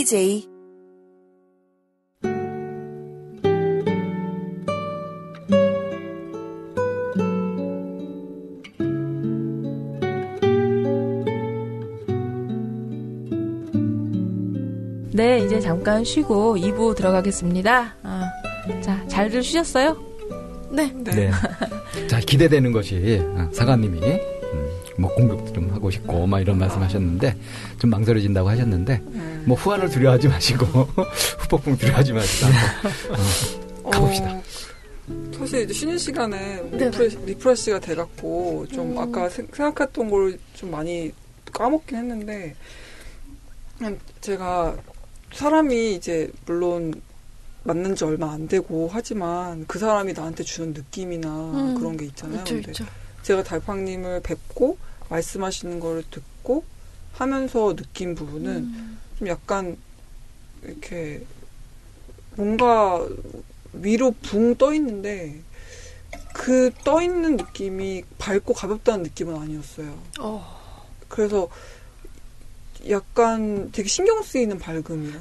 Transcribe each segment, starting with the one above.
DJ 네, 이제 잠깐 쉬고 2부 들어가겠습니다. 자, 잘들 쉬셨어요? 네. 네. 자, 기대되는 것이 사관님이 뭐 공격도 좀 하고 싶고 막 이런 말씀하셨는데 좀 망설여진다고 하셨는데 뭐 후환을 두려워하지 마시고 후폭풍 두려워하지 마시고 가봅시다. 사실 이제 쉬는 시간에 리프레시가 돼갖고 좀 아까 생각했던 걸 좀 많이 까먹긴 했는데 제가 사람이 이제 물론 만난 지 얼마 안 되고 하지만 그 사람이 나한테 주는 느낌이나 그런 게 있잖아요. 있죠, 근데 있죠. 제가 달팡님을 뵙고 말씀하시는 거를 듣고 하면서 느낀 부분은 좀 약간 이렇게 뭔가 위로 붕 떠 있는데 그 떠 있는 느낌이 밝고 가볍다는 느낌은 아니었어요. 그래서 약간 되게 신경 쓰이는 밝음이에요.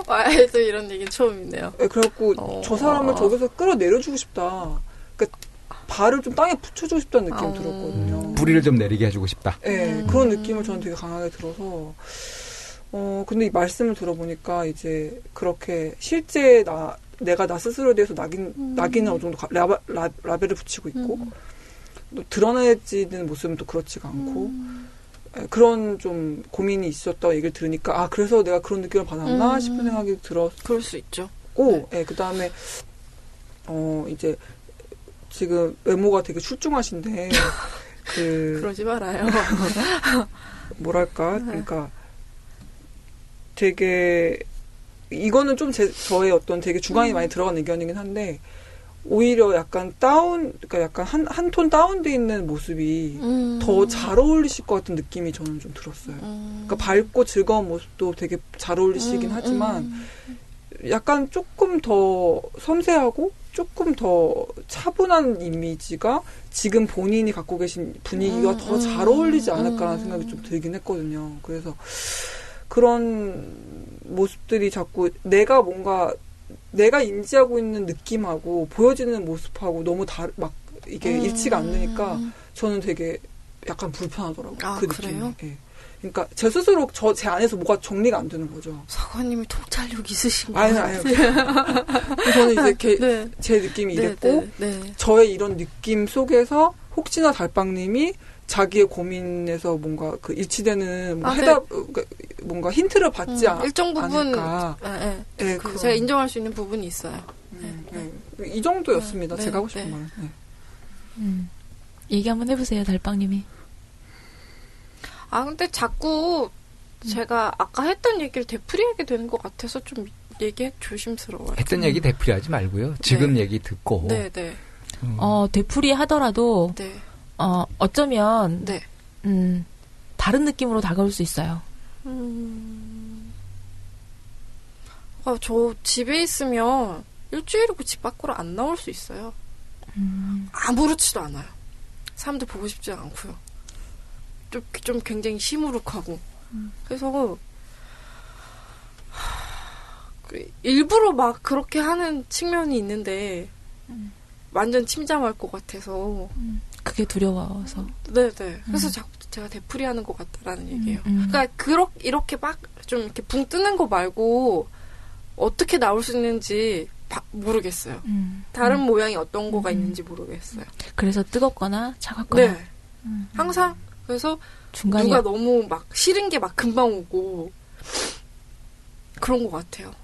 와이도 이런 얘기 처음이네요. 네, 그래갖고 저 사람을 저기서 끌어내려주고 싶다. 그러니까 발을 좀 땅에 붙여주고 싶다는 느낌이 들었거든요. 뿌리를 좀 내리게 해주고 싶다. 네, 그런 느낌을 저는 되게 강하게 들어서 근데 이 말씀을 들어보니까 이제 그렇게 실제 내가 나 스스로에 대해서 낙인을 어느 정도 라벨을 붙이고 있고 또 드러내지는 모습은 또 그렇지가 않고 그런 좀 고민이 있었다고 얘기를 들으니까 그래서 내가 그런 느낌을 받았나 싶은 생각이 들었고 그럴 수 있죠. 네, 그다음에 이제 지금 외모가 되게 출중하신데 그러지 말아요. 뭐랄까 그러니까 되게 이거는 좀 저의 어떤 되게 주관이 많이 들어간 의견이긴 한데 오히려 약간 그러니까 약간 한 톤 다운돼 있는 모습이 더 잘 어울리실 것 같은 느낌이 저는 좀 들었어요. 그러니까 밝고 즐거운 모습도 되게 잘 어울리시긴 하지만 약간 조금 더 섬세하고 조금 더 차분한 이미지가 지금 본인이 갖고 계신 분위기가 더 잘 어울리지 않을까라는 생각이 좀 들긴 했거든요. 그래서 그런 모습들이 자꾸 내가 인지하고 있는 느낌하고 보여지는 모습하고 너무 막 이게 일치가 안 되니까 저는 되게 약간 불편하더라고요. 그 느낌이. 그래요? 예. 그러니까 제 스스로 제 안에서 뭐가 정리가 안 되는 거죠. 사관님이 통찰력 있으신 거예요? 아니요. 저는 이제 제 느낌이 이랬고 저의 이런 느낌 속에서 혹시나 달빵님이 자기의 고민에서 뭔가 그 일치되는 뭔가 힌트를 받지 일정 부분 않을까. 네, 제가 인정할 수 있는 부분이 있어요. 이 정도였습니다. 제가 하고 싶은 말은. 얘기 한번 해보세요, 달빵님이. 근데 자꾸 제가 아까 했던 얘기를 되풀이하게 되는 것 같아서 좀 얘기 조심스러워요. 했던 얘기 되풀이하지 말고요. 지금 얘기 듣고. 네네. 되풀이 하더라도 어쩌면 다른 느낌으로 다가올 수 있어요. 저 집에 있으면 일주일이고 집 밖으로 안 나올 수 있어요. 아무렇지도 않아요. 사람들 보고 싶지 않고요. 좀 굉장히 시무룩하고. 그래서 일부러 막 그렇게 하는 측면이 있는데 완전 침잠할 것 같아서 그게 두려워서. 네네. 그래서 자꾸 제가 되풀이하는 것 같다라는 얘기예요. 그러니까 이렇게 막 좀 이렇게 붕 뜨는 거 말고 어떻게 나올 수 있는지 모르겠어요. 다른 모양이 어떤 거가 있는지 모르겠어요. 그래서 뜨겁거나 차갑거나. 네. 항상 그래서 중간이 누가 너무 막 싫은 게 막 금방 오고 그런 것 같아요.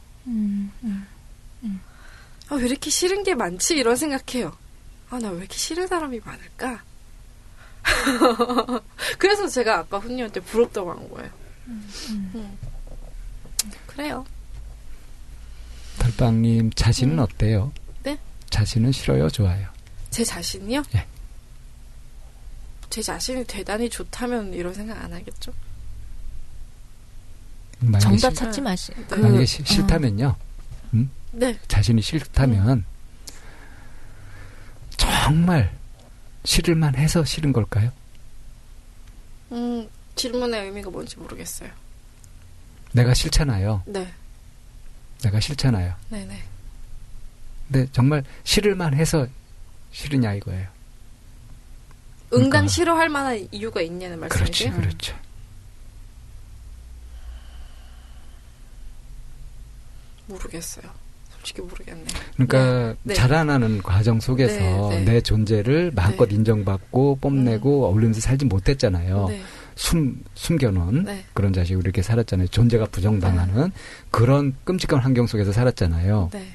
왜 이렇게 싫은 게 많지? 이런 생각해요. 나 왜 이렇게 싫은 사람이 많을까? 그래서 제가 아까 훈이한테 부럽다고 한 거예요. 그래요. 달빵님 자신은 어때요? 네? 자신은 싫어요? 좋아요? 제 자신이요? 네. 제 자신이 대단히 좋다면 이런 생각 안 하겠죠? 정답 찾지 마시. 만약에 싫다면요. 네. 자신이 싫다면 정말 싫을만 해서 싫은 걸까요? 질문의 의미가 뭔지 모르겠어요. 내가 싫잖아요. 네. 내가 싫잖아요. 네네. 근데 정말 싫을만 해서 싫으냐 이거예요. 응당 그러니까. 싫어할 만한 이유가 있냐는 말씀이세요? 그렇죠. 모르겠어요. 솔직히 모르겠네요. 그러니까 네. 자라나는 과정 속에서 네, 네. 내 존재를 마음껏 네. 인정받고 뽐내고 어울리면서 살지 못했잖아요. 네. 숨겨놓은 네. 그런 자식으로 이렇게 살았잖아요. 존재가 부정당하는 그런 끔찍한 환경 속에서 살았잖아요. 네.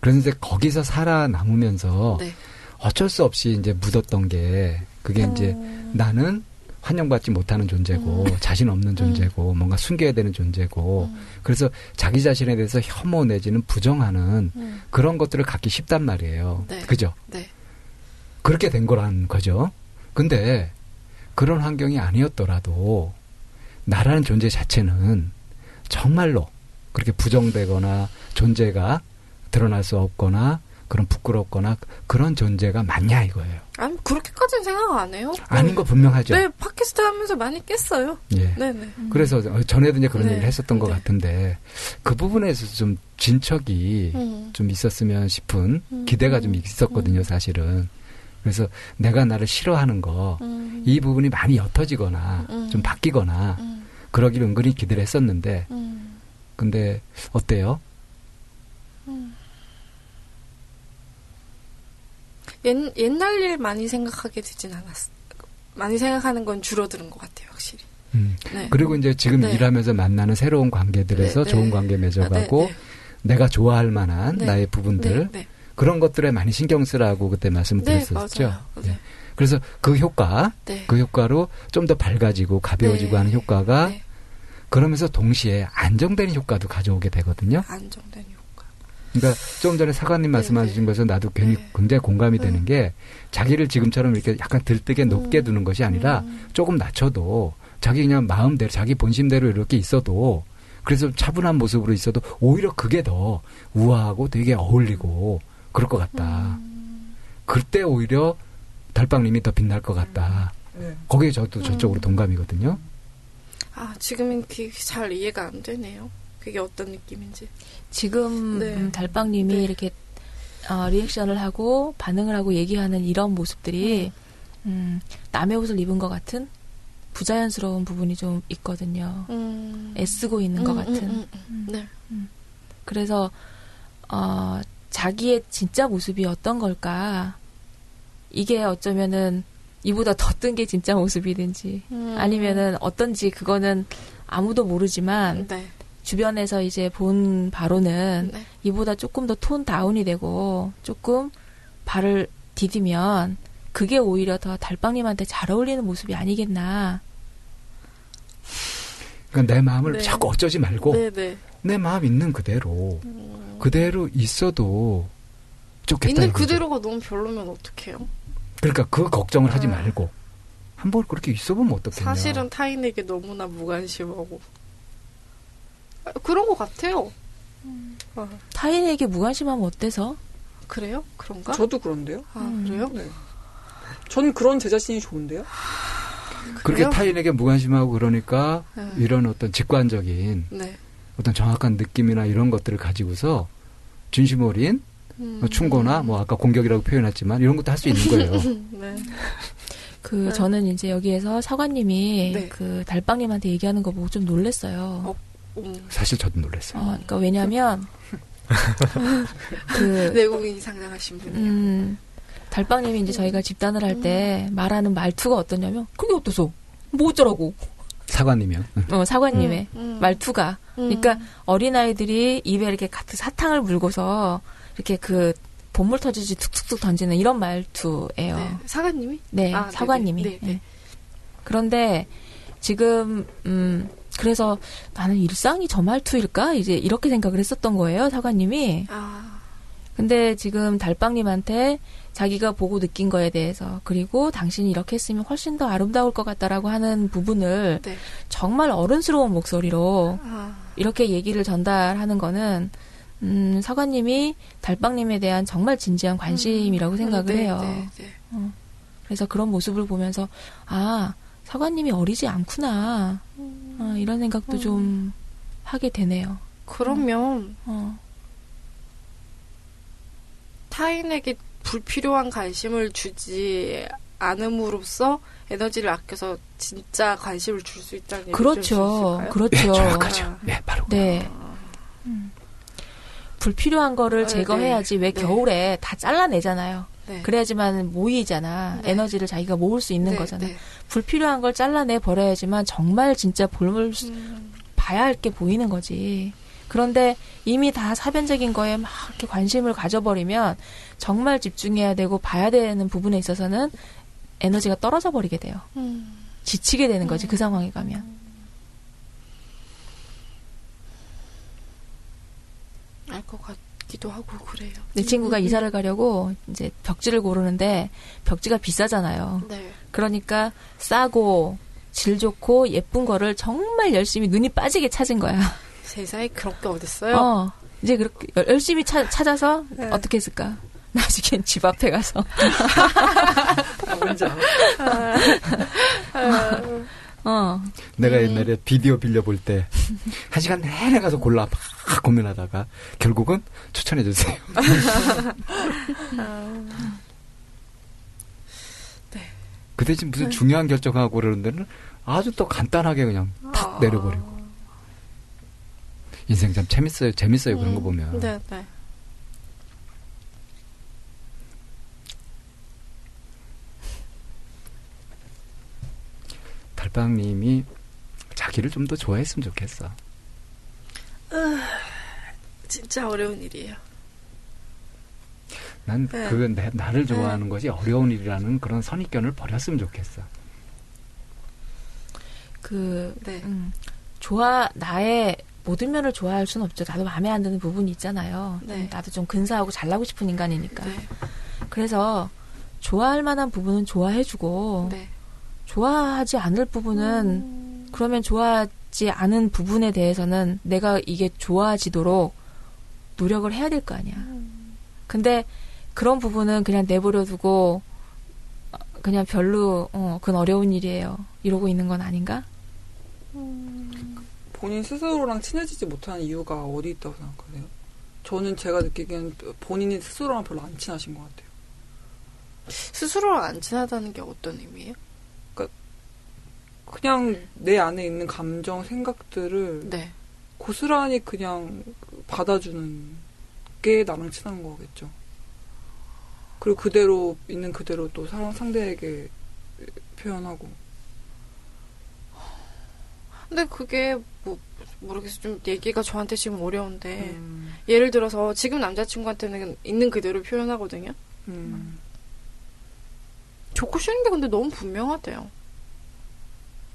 그래서 이제 거기서 살아남으면서 네. 어쩔 수 없이 이제 묻었던 게 그게 이제 나는 환영받지 못하는 존재고 자신 없는 존재고 뭔가 숨겨야 되는 존재고 그래서 자기 자신에 대해서 혐오 내지는 부정하는 그런 것들을 갖기 쉽단 말이에요. 네. 그죠? 네. 그렇게 된 거란 거죠. 근데 그런 환경이 아니었더라도 나라는 존재 자체는 정말로 그렇게 부정되거나 존재가 드러날 수 없거나 그런 부끄럽거나 그런 존재가 맞냐 이거예요. 아니 그렇게까지는 생각 안 해요. 아닌 거 분명하죠. 네, 팟캐스트 하면서 많이 깼어요. 예. 네네. 그래서 전에도 이제 그런 네. 얘기를 했었던 것 네. 같은데 그 부분에서 좀 진척이 좀 있었으면 싶은 기대가 좀 있었거든요, 사실은. 그래서 내가 나를 싫어하는 거 이 부분이 많이 옅어지거나 좀 바뀌거나 그러기를 은근히 기대를 했었는데 근데 어때요? 옛날 일 많이 생각하게 되진 않았어. 많이 생각하는 건 줄어드는 것 같아요, 확실히. 네. 그리고 이제 지금 네. 일하면서 만나는 새로운 관계들에서 네, 좋은 네. 관계 맺어가고 네, 네. 내가 좋아할 만한 네. 나의 부분들 네, 네. 그런 것들에 많이 신경 쓰라고 그때 말씀드렸었죠. 네, 맞아요. 예. 그래서 그 효과, 네. 그 효과로 좀 더 밝아지고 가벼워지고 네. 하는 효과가 네. 그러면서 동시에 안정되는 효과도 가져오게 되거든요. 안정된 효과. 그러니까 좀 전에 사관님 말씀하신 것에서 나도 굉장히 공감이 되는 게 자기를 지금처럼 이렇게 약간 들뜨게 높게 두는 것이 아니라 조금 낮춰도 자기 그냥 마음대로 자기 본심대로 이렇게 있어도 그래서 차분한 모습으로 있어도 오히려 그게 더 우아하고 되게 어울리고 그럴 것 같다. 그때 오히려 달빵님이 더 빛날 것 같다. 네. 거기에 저도 저쪽으로 동감이거든요. 아, 지금은 그게 잘 이해가 안 되네요. 그게 어떤 느낌인지. 지금 네. 달빵님이 네. 이렇게 리액션을 하고 반응을 하고 얘기하는 이런 모습들이 남의 옷을 입은 것 같은 부자연스러운 부분이 좀 있거든요. 애쓰고 있는 것 같은. 네. 그래서 자기의 진짜 모습이 어떤 걸까? 이게 어쩌면은 이보다 더 뜬 게 진짜 모습이든지 아니면은 어떤지 그거는 아무도 모르지만 네. 주변에서 이제 본 바로는 네. 이보다 조금 더 톤 다운이 되고 조금 발을 디디면 그게 오히려 더 달빵님한테 잘 어울리는 모습이 아니겠나. 그러니까 내 마음을 네. 자꾸 어쩌지 말고 네, 네. 내 마음 있는 그대로 그대로 있어도 좋겠다. 있는 이거죠. 그대로가 너무 별로면 어떡해요? 그러니까 그 걱정을 하지 말고 한번 그렇게 있어보면 어떻겠냐. 사실은 타인에게 너무나 무관심하고 그런 것 같아요. 타인에게 무관심하면 어때서? 그래요? 그런가? 저도 그런데요. 아, 그래요? 네. 전 그런 제 자신이 좋은데요. 그렇게 그래요? 타인에게 무관심하고 그러니까 네. 이런 어떤 직관적인 네. 어떤 정확한 느낌이나 이런 것들을 가지고서 진심 어린 충고나 뭐 아까 공격이라고 표현했지만 이런 것도 할 수 있는 거예요. 네. 그 저는 이제 여기에서 사관님이 네. 그 달빵님한테 얘기하는 거 보고 좀 놀랬어요. 사실 저도 놀랐어요. 그러니까 왜냐하면 그 내공이 상당하신 분이에요. 달빵님이 이제 저희가 집단을 할 때 말하는 말투가 어떠냐면 그게 어떠소? 뭐 어쩌라고? 사관이면. 사관님의 말투가. 그러니까 어린아이들이 입에 이렇게 가득 사탕을 물고서 이렇게 그 본물 터지지 툭툭툭 던지는 이런 말투예요. 네. 사관님이? 네, 아, 사관님이. 네네. 네. 네. 그런데 지금 그래서 나는 일상이 저 말투일까? 이제 이렇게 생각을 했었던 거예요, 사관님이. 아. 근데 지금 달빵님한테 자기가 보고 느낀 거에 대해서 그리고 당신이 이렇게 했으면 훨씬 더 아름다울 것 같다라고 하는 부분을 네. 정말 어른스러운 목소리로 아. 이렇게 얘기를 전달하는 거는 사관님이 달빵님에 대한 정말 진지한 관심이라고 생각을 네, 해요. 네, 네. 그래서 그런 모습을 보면서 사관님이 어리지 않구나 이런 생각도 좀 하게 되네요. 그러면 타인에게 불필요한 관심을 주지 않음으로써 에너지를 아껴서 진짜 관심을 줄 수 있다는 얘기죠. 그렇죠. 그렇죠. 네, 정확하죠. 네, 바로. 네. 불필요한 거를 제거해야지. 왜 겨울에 다 잘라내잖아요. 네. 그래야지만 모이잖아. 네. 에너지를 자기가 모을 수 있는 거잖아. 네. 불필요한 걸 잘라내 버려야지만 정말 진짜 봐야 할 게 보이는 거지. 그런데 이미 다 사변적인 거에 막 이렇게 관심을 가져버리면 정말 집중해야 되고 봐야 되는 부분에 있어서는 에너지가 떨어져 버리게 돼요. 지치게 되는 거지, 그 상황에 가면. 알 것 같기도 하고 그래요. 내 친구가 이사를 가려고 이제 벽지를 고르는데 벽지가 비싸잖아요. 네. 그러니까 싸고 질 좋고 예쁜 거를 정말 열심히 눈이 빠지게 찾은 거야. 세상에 그런 게 어딨어요? 이제 그렇게 열심히 찾아서 네. 어떻게 했을까? 나중엔 집 앞에 가서. 뭔지 알아. 내가 옛날에 비디오 빌려볼 때 1시간 내내 가서 골라 막 고민하다가 결국은 추천해주세요. 네. 그 대신 무슨 중요한 결정하고 그러는 데는 아주 또 간단하게 그냥 탁 내려버리고. 인생 참 재밌어요 그런 거 보면. 네, 네. 달빵님이 자기를 좀 더 좋아했으면 좋겠어. 진짜 어려운 일이에요. 난 그건 나를 좋아하는 것이 어려운 일이라는 그런 선입견을 버렸으면 좋겠어. 나의 모든 면을 좋아할 수는 없죠. 나도 마음에 안 드는 부분이 있잖아요. 네. 나도 좀 근사하고 잘나고 싶은 인간이니까. 네. 그래서 좋아할 만한 부분은 좋아해주고 네. 좋아하지 않을 부분은 그러면 좋아하지 않은 부분에 대해서는 내가 이게 좋아지도록 노력을 해야 될 거 아니야. 근데 그런 부분은 그냥 내버려 두고 그냥 별로 그건 어려운 일이에요. 이러고 있는 건 아닌가? 본인 스스로랑 친해지지 못하는 이유가 어디 있다고 생각하세요? 저는 제가 느끼기엔 본인이 스스로랑 별로 안 친하신 것 같아요. 스스로랑 안 친하다는 게 어떤 의미예요? 그냥 내 안에 있는 감정, 생각들을 네. 고스란히 그냥 받아주는 게 나랑 친한 거겠죠. 그리고 그대로 있는 그대로 또 상대에게 표현하고. 근데 그게 모르겠어. 좀 얘기가 저한테 지금 어려운데 예를 들어서 지금 남자친구한테는 있는 그대로 표현하거든요. 좋고 싫은 게 근데 너무 분명하대요.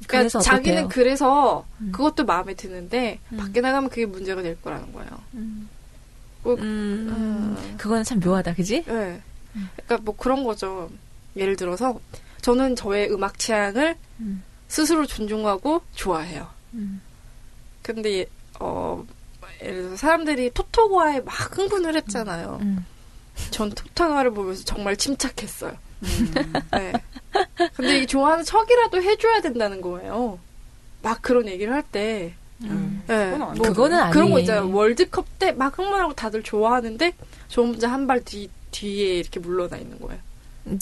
그러니까 자기는 그래서 그것도 마음에 드는데 밖에 나가면 그게 문제가 될 거라는 거예요. 그건 참 묘하다, 그지? 네. 그러니까 뭐 그런 거죠. 예를 들어서 저는 저의 음악 취향을 스스로 존중하고 좋아해요. 근데 예를 들어서 사람들이 토토가에 막 흥분을 했잖아요. 전 토토가를 보면서 정말 침착했어요. 네. 근데 이게 좋아하는 척이라도 해줘야 된다는 거예요. 막 그런 얘기를 할 때. 네. 그거는 아니. 그런 거 있잖아요. 월드컵 때 막 흥분하고 다들 좋아하는데 저 혼자 한 발 뒤에 이렇게 물러나 있는 거예요.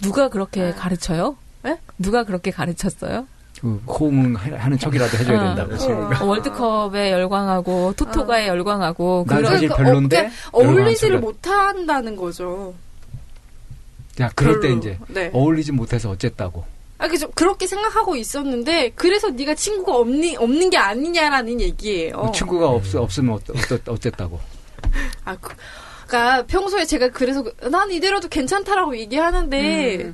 누가 그렇게 가르쳐요? 네? 누가 그렇게 가르쳤어요? 호응하는 척이라도 해줘야 된다고. 월드컵에 열광하고 토토가에 열광하고. 난 사실 별론데 어울리지를 못한다는 거죠. 야, 그럴 때 이제 네. 어울리지 못해서 어쨌다고. 그렇게 생각하고 있었는데 그래서 네가 친구가 없는 게 아니냐라는 얘기예요. 친구가 없으면 어쨌다고. 그러니까 평소에 제가 그래서 난 이대로도 괜찮다라고 얘기하는데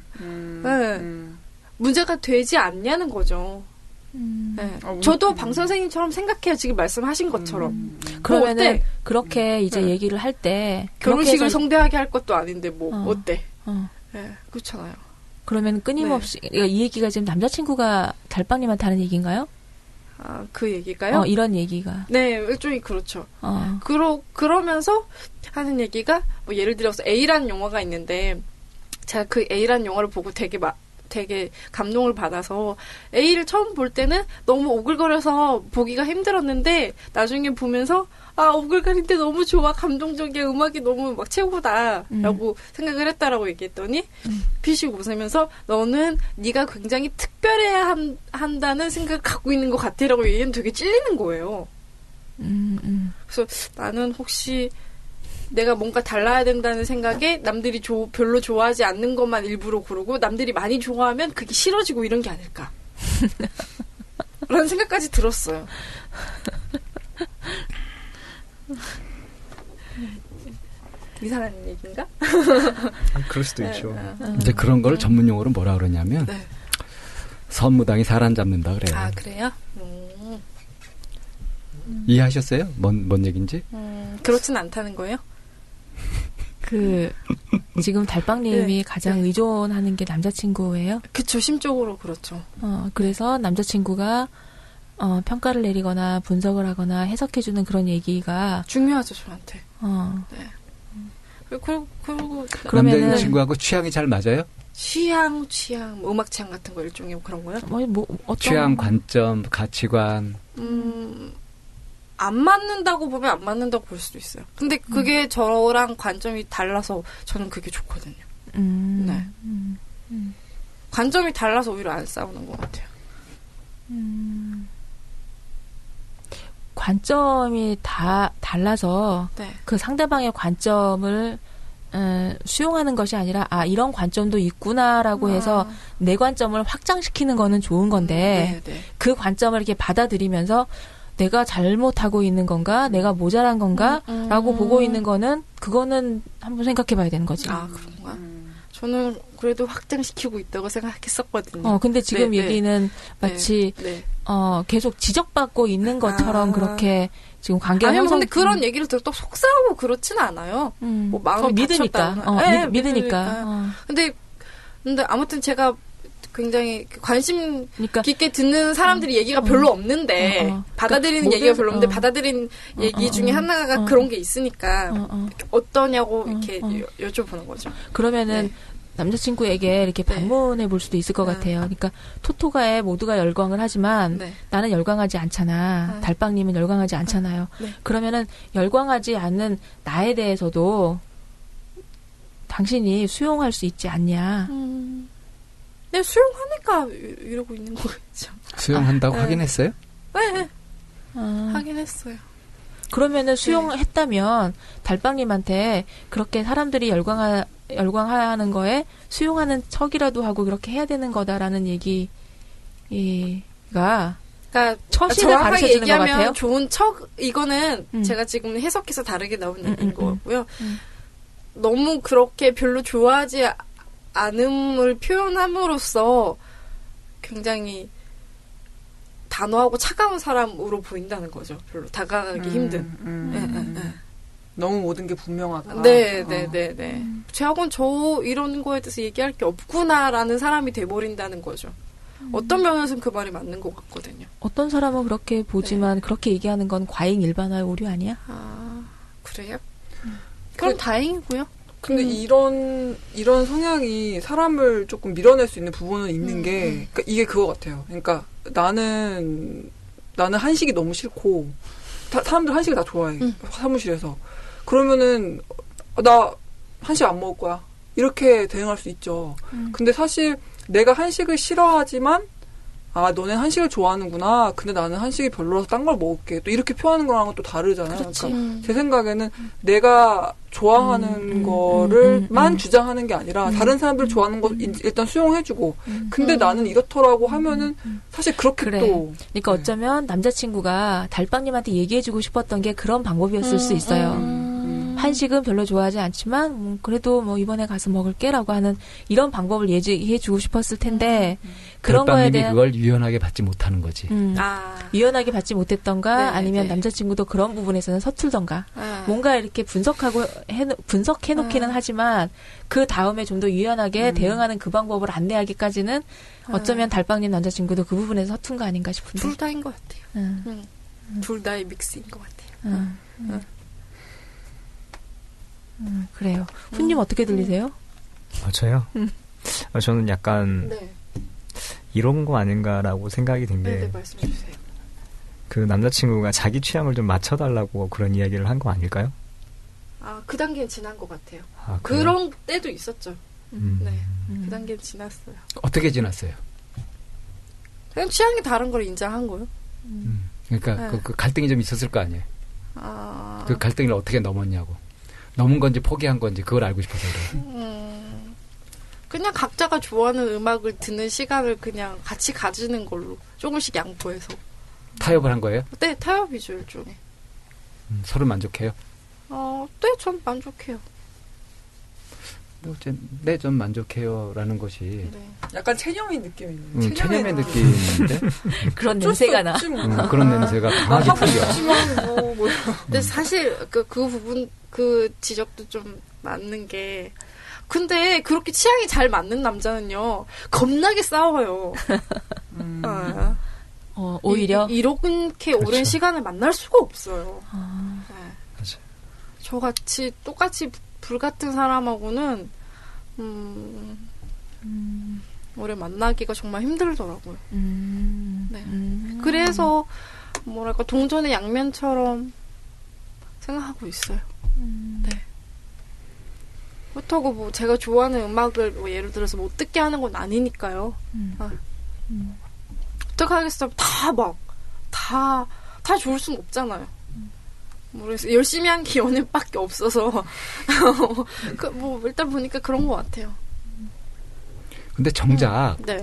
문제가 되지 않냐는 거죠. 네. 저도 방 선생님처럼 생각해요. 지금 말씀하신 것처럼. 그러면은 그렇게 이제 얘기를 할 때 결혼식을 성대하게 할 것도 아닌데 어때? 네, 그렇잖아요. 그러면 끊임없이 이 얘기가 지금 남자친구가 달빵님한테 하는 얘기인가요? 그 얘기가요? 이런 얘기가. 네, 일종의 그렇죠. 그러면서 하는 얘기가 뭐 예를 들어서 A라는 영화가 있는데 제가 그 A라는 영화를 보고 되게 되게 감동을 받아서 A를 처음 볼 때는 너무 오글거려서 보기가 힘들었는데 나중에 보면서 오글거릴 때 너무 좋아, 감동적이야, 음악이 너무 막 최고다라고 생각을 했다라고 얘기했더니 빛이 웃으면서 너는 네가 굉장히 특별해야 한다는 생각을 갖고 있는 것 같아라고 얘기하면 되게 찔리는 거예요. 그래서 나는 혹시 내가 뭔가 달라야 된다는 생각에 남들이 별로 좋아하지 않는 것만 일부러 고르고 남들이 많이 좋아하면 그게 싫어지고 이런 게 아닐까 라는 생각까지 들었어요. 이상한 얘기인가? 그럴 수도 있죠. 이제 그런 걸 전문 용어로 뭐라 그러냐면 네. 선무당이 사람 잡는다 그래요. 아, 그래요? 이해하셨어요? 뭔 얘기인지? 그렇진 않다는 거예요? 지금 달빵님이 네. 가장 네. 의존하는 게 남자친구예요? 그쵸, 심적으로 그렇죠. 그래서 남자친구가 평가를 내리거나 분석을 하거나 해석해주는 그런 얘기가 중요하죠, 저한테. 네. 그리고 그러면은 남자친구하고 취향이 잘 맞아요? 취향, 뭐 음악 취향 같은 거 일종의 그런 거요? 어떤 취향, 관점, 가치관. 안 맞는다고 보면 안 맞는다고 볼 수도 있어요. 근데 그게 저랑 관점이 달라서 저는 그게 좋거든요. 네. 관점이 달라서 오히려 안 싸우는 것 같아요. 관점이 다 달라서 네. 그 상대방의 관점을 수용하는 것이 아니라 이런 관점도 있구나라고 해서 내 관점을 확장시키는 거는 좋은 건데 네. 그 관점을 이렇게 받아들이면서 내가 잘못하고 있는 건가? 내가 모자란 건가? 라고 보고 있는 거는 그거는 한번 생각해 봐야 되는 거지. 아, 그런가? 저는 그래도 확장시키고 있다고 생각했었거든요. 근데 지금 얘기는 마치 계속 지적받고 있는 것처럼 그렇게 지금 관계가 형성. 근데 그런 얘기를 들어 또 속상하고 그렇진 않아요. 뭐 마음이 믿으니까. 믿으니까. 근데 아무튼 제가 굉장히 관심 깊게 듣는 사람들이 얘기가 별로 없는데 받아들이는 얘기가 별로 없는데 받아들인 얘기 중에 하나가 그런 게 있으니까 어떠냐고 이렇게 여쭤보는 거죠. 그러면은 남자친구에게 이렇게 방문해 볼 수도 있을 것 같아요. 그러니까 토토가에 모두가 열광을 하지만 나는 열광하지 않잖아. 달빵님은 열광하지 않잖아요. 그러면은 열광하지 않는 나에 대해서도 당신이 수용할 수 있지 않냐. 네, 수용하니까 이러고 있는 거겠죠. 수용한다고 하긴 했어요? 네. 하긴 했어요. 그러면은 수용했다면 달빵님한테 그렇게 사람들이 열광하는 거에 수용하는 척이라도 하고 그렇게 해야 되는 거다라는 얘기가 그러니까 처신을 가르쳐주는 것 같아요. 좋은 척 이거는 제가 지금 해석해서 다르게 나온 얘기인 거고요. 너무 그렇게 별로 좋아하지 않음을 표현함으로써 굉장히 단호하고 차가운 사람으로 보인다는 거죠. 별로 다가가기 힘든. 너무 모든 게 분명하다. 네. 제하고는 저 이런 거에 대해서 얘기할 게 없구나라는 사람이 돼버린다는 거죠. 어떤 면에서는 그 말이 맞는 것 같거든요. 어떤 사람은 그렇게 보지만 그렇게 얘기하는 건 과잉 일반화의 오류 아니야? 그래요? 그럼 다행이고요. 근데 이런 성향이 사람을 조금 밀어낼 수 있는 부분은 있는 게, 그러니까 이게 그거 같아요. 그러니까 나는 한식이 너무 싫고, 사람들 한식을 다 좋아해. 사무실에서. 그러면은, 나 한식 안 먹을 거야. 이렇게 대응할 수 있죠. 근데 사실 내가 한식을 싫어하지만, 너네 한식을 좋아하는구나. 근데 나는 한식이 별로라서 딴 걸 먹을게. 또 이렇게 표현하는 거랑은 또 다르잖아요. 그러니까 제 생각에는 내가 좋아하는 거를만 주장하는 게 아니라 다른 사람들 좋아하는 거 일단 수용해주고 근데 나는 이렇더라고 하면은 사실 그렇게 또 그러니까 어쩌면 남자친구가 달빵님한테 얘기해주고 싶었던 게 그런 방법이었을 수 있어요. 한식은 별로 좋아하지 않지만 그래도 뭐 이번에 가서 먹을게라고 하는 이런 방법을 얘기해주고 싶었을 텐데 그런 거에 대한 그걸 유연하게 받지 못하는 거지. 유연하게 받지 못했던가 아니면 남자친구도 그런 부분에서는 서툴던가 뭔가 이렇게 분석해놓기는 하지만 그 다음에 좀 더 유연하게 대응하는 그 방법을 안내하기까지는 어쩌면 달빵님 남자친구도 그 부분에서 서툰 거 아닌가 싶은데. 둘 다인 것 같아요. 둘 다의 믹스인 것 같아요. 그래요. 훈님 어떻게 들리세요? 저요? 저는 약간 이런 거 아닌가라고 생각이 든 게. 네, 말씀해 주세요. 그 남자친구가 자기 취향을 좀 맞춰달라고 그런 이야기를 한 거 아닐까요? 그 단계는 지난 것 같아요. 그래요? 그런 때도 있었죠. 네, 그 단계는 지났어요. 어떻게 지났어요? 그냥 취향이 다른 걸 인정한 거요. 그러니까 네. 그 갈등이 좀 있었을 거 아니에요. 그 갈등을 어떻게 넘었냐고. 넘은 건지 포기한 건지 그걸 알고 싶어서 그래요. 그냥 각자가 좋아하는 음악을 듣는 시간을 그냥 같이 가지는 걸로 조금씩 양보해서. 타협을 한 거예요? 네, 타협이죠, 일종의. 서로 만족해요? 네, 전 만족해요. 네, 전 만족해요라는 것이 네. 약간 체념의 느낌이 있는. 체념의 느낌인데 그런 냄새가 나. 그런 냄새가 강하게 풍겨. 근데 사실 그 부분 그 지적도 좀 맞는 게 근데 그렇게 취향이 잘 맞는 남자는요 겁나게 싸워요. 오히려 이렇게 그렇죠. 오랜 시간을 만날 수가 없어요. 네. 맞아. 저같이 똑같이 불같은 사람하고는 오래 만나기가 정말 힘들더라고요. 네. 그래서 뭐랄까 동전의 양면처럼 생각하고 있어요. 네. 그렇다고 뭐 제가 좋아하는 음악을 뭐 예를 들어서 못 듣게 하는 건 아니니까요. 어떡하겠어요. 다 좋을 순 없잖아요. 모르겠어요. 열심히 한 게 연애밖에 없어서 뭐 일단 보니까 그런 것 같아요. 근데 정작 네.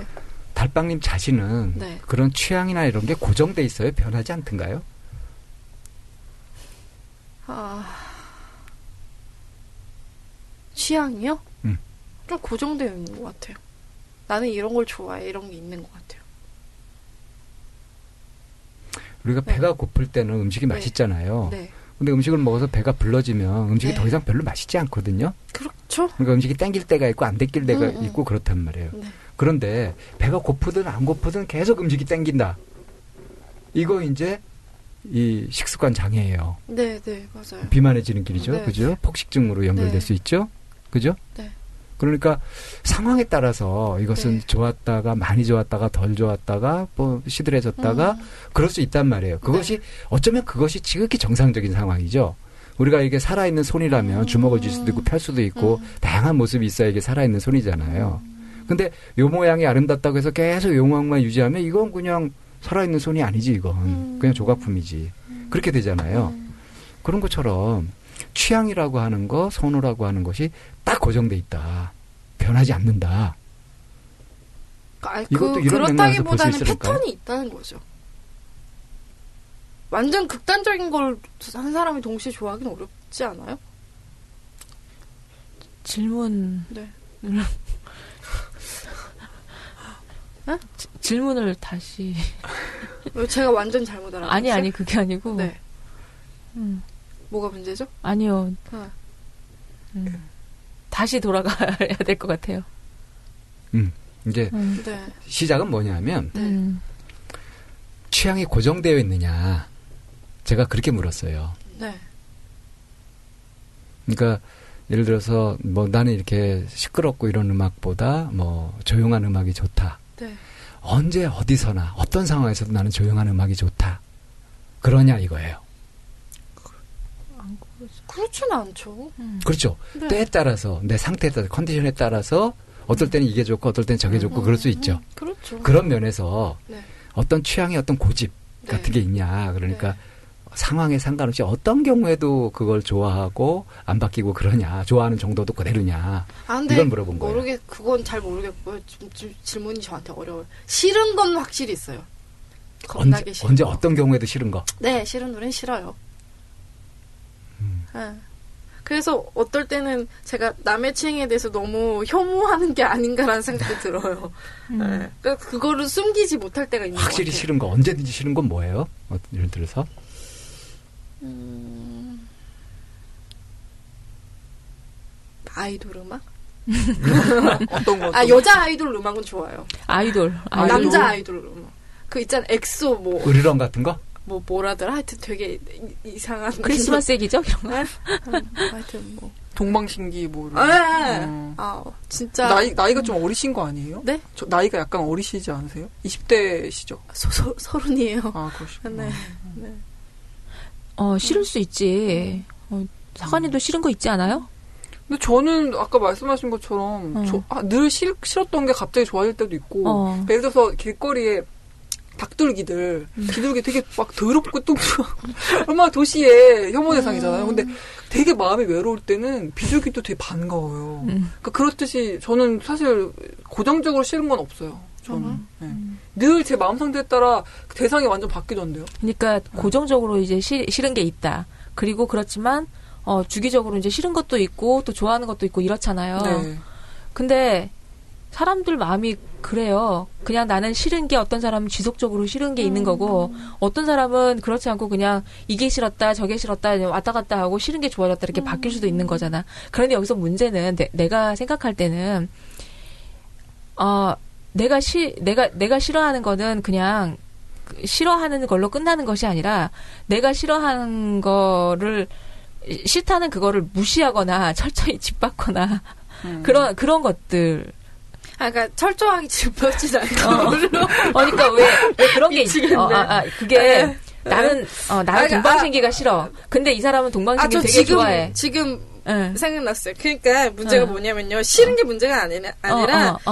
달빵님 자신은 네. 그런 취향이나 이런 게 고정돼 있어요? 변하지 않던가요? 취향이요? 좀 고정되어 있는 것 같아요. 나는 이런 걸 좋아해. 이런 게 있는 것 같아요. 우리가 네. 배가 고플 때는 음식이 네. 맛있잖아요. 네. 근데 음식을 먹어서 배가 불러지면 음식이 네. 더 이상 별로 맛있지 않거든요. 그렇죠. 그러니까 음식이 땡길 때가 있고 안 땡길 때가 있고 그렇단 말이에요. 네. 그런데 배가 고프든 안 고프든 계속 음식이 땡긴다. 이거 이제 이 식습관 장애예요. 네, 네, 맞아요. 비만해지는 길이죠. 네. 그죠? 폭식증으로 연결될 네. 수 있죠. 그죠? 네. 그러니까 상황에 따라서 이것은 네. 좋았다가 많이 좋았다가 덜 좋았다가 뭐 시들해졌다가 그럴 수 있단 말이에요. 그것이 어쩌면 그것이 지극히 정상적인 상황이죠. 우리가 이게 살아있는 손이라면 주먹을 쥘 수도 있고 펼 수도 있고 다양한 모습이 있어야 이게 살아있는 손이잖아요. 근데 요 모양이 아름답다고 해서 계속 요 모양만 유지하면 이건 그냥 살아있는 손이 아니지 이건. 그냥 조각품이지. 그렇게 되잖아요. 그런 것처럼 취향이라고 하는 거, 선호라고 하는 것이 딱 고정돼 있다. 변하지 않는다. 이것도 이런 맥락에서 볼 수 그렇다기보다는 있을까요? 패턴이 있다는 거죠. 완전 극단적인 걸 한 사람이 동시에 좋아하기는 어렵지 않아요? 질문. 네. 질문을 다시. 제가 완전 잘못 알아봤어요? 아니 그게 아니고. 네. 뭐가 문제죠? 아니요. 다시 돌아가야 될 것 같아요. 이제 네. 시작은 뭐냐면 네. 취향이 고정되어 있느냐. 제가 그렇게 물었어요. 네. 그러니까 예를 들어서 뭐 나는 이렇게 시끄럽고 이런 음악보다 뭐 조용한 음악이 좋다. 네. 언제 어디서나 어떤 상황에서도 나는 조용한 음악이 좋다. 그러냐 이거예요. 그렇지는 않죠. 그렇죠. 네. 때에 따라서 내 상태에 따라서 컨디션에 따라서 어떨 때는 이게 좋고 어떨 때는 저게 좋고 그럴 수 있죠. 그렇죠. 그런 면에서 네. 어떤 취향의 어떤 고집 네. 같은 게 있냐. 그러니까 네. 상황에 상관없이 어떤 경우에도 그걸 좋아하고 안 바뀌고 그러냐. 좋아하는 정도도 그대로냐. 근데 이걸 물어본 거예요. 그건 잘 모르겠고요. 좀 질문이 저한테 어려워요. 싫은 건 확실히 있어요. 겁나게 싫은 언제 거. 어떤 경우에도 싫은 거? 네, 싫은 노래는 싫어요. 네. 그래서 어떨 때는 제가 남의 취향에 대해서 너무 혐오하는 게 아닌가라는 생각이 들어요. 네. 그러니까 그거를 숨기지 못할 때가 있는 것 같아요. 확실히 싫은 거, 언제든지 싫은 건 뭐예요? 예를 들어서? 아이돌 음악? 어떤 거? 여자 아이돌 음악은 좋아요. 아이돌. 남자 아이돌 음악. 그 있잖아, 엑소 뭐. 으르렁 같은 거? 뭐라더라? 하여튼 되게 이상한. 크리스마스 얘기죠? 이런 거. 하여튼 뭐. 동방신기 뭐. 진짜. 나이가 좀 어리신 거 아니에요? 네? 나이가 약간 어리시지 않으세요? 20대시죠? 서른이에요. 그러시구나. 네. 싫을 수 있지. 사관님도 싫은 거 있지 않아요? 근데 저는 아까 말씀하신 것처럼 늘 싫었던 게 갑자기 좋아질 때도 있고 예를 들어서 길거리에 닭들기들 비둘기 되게 막 더럽고 뚱뚱하고 얼마나 도시의 혐오 대상이잖아요. 근데 되게 마음이 외로울 때는 비둘기도 되게 반가워요. 그러니까 그렇듯이 저는 사실 고정적으로 싫은 건 없어요. 저는 늘 제 마음 상태에 따라 대상이 완전 바뀌던데요. 그러니까 고정적으로 이제 싫은 게 있다. 그리고 그렇지만 주기적으로 이제 싫은 것도 있고 또 좋아하는 것도 있고 이렇잖아요. 네. 근데 사람들 마음이 그래요. 그냥 나는 싫은 게 어떤 사람은 지속적으로 싫은 게 있는 거고 어떤 사람은 그렇지 않고 그냥 이게 싫었다 저게 싫었다 왔다 갔다 하고 싫은 게 좋아졌다 이렇게 바뀔 수도 있는 거잖아. 그런데 여기서 문제는 내가 생각할 때는 내가 싫어하는 거는 그냥 싫어하는 걸로 끝나는 것이 아니라 내가 싫어하는 거를 싫다는 그거를 무시하거나 철저히 짓밟거나 그런 것들. 그러니까 철저하게 짚었지 않고. 그러니까 왜 그런 게 있지? 그게 나는 동방신기가 싫어. 근데 이 사람은 동방신기 되게 좋아해. 지금 생각났어요. 그러니까 문제가 뭐냐면요. 싫은 게 문제가 아니라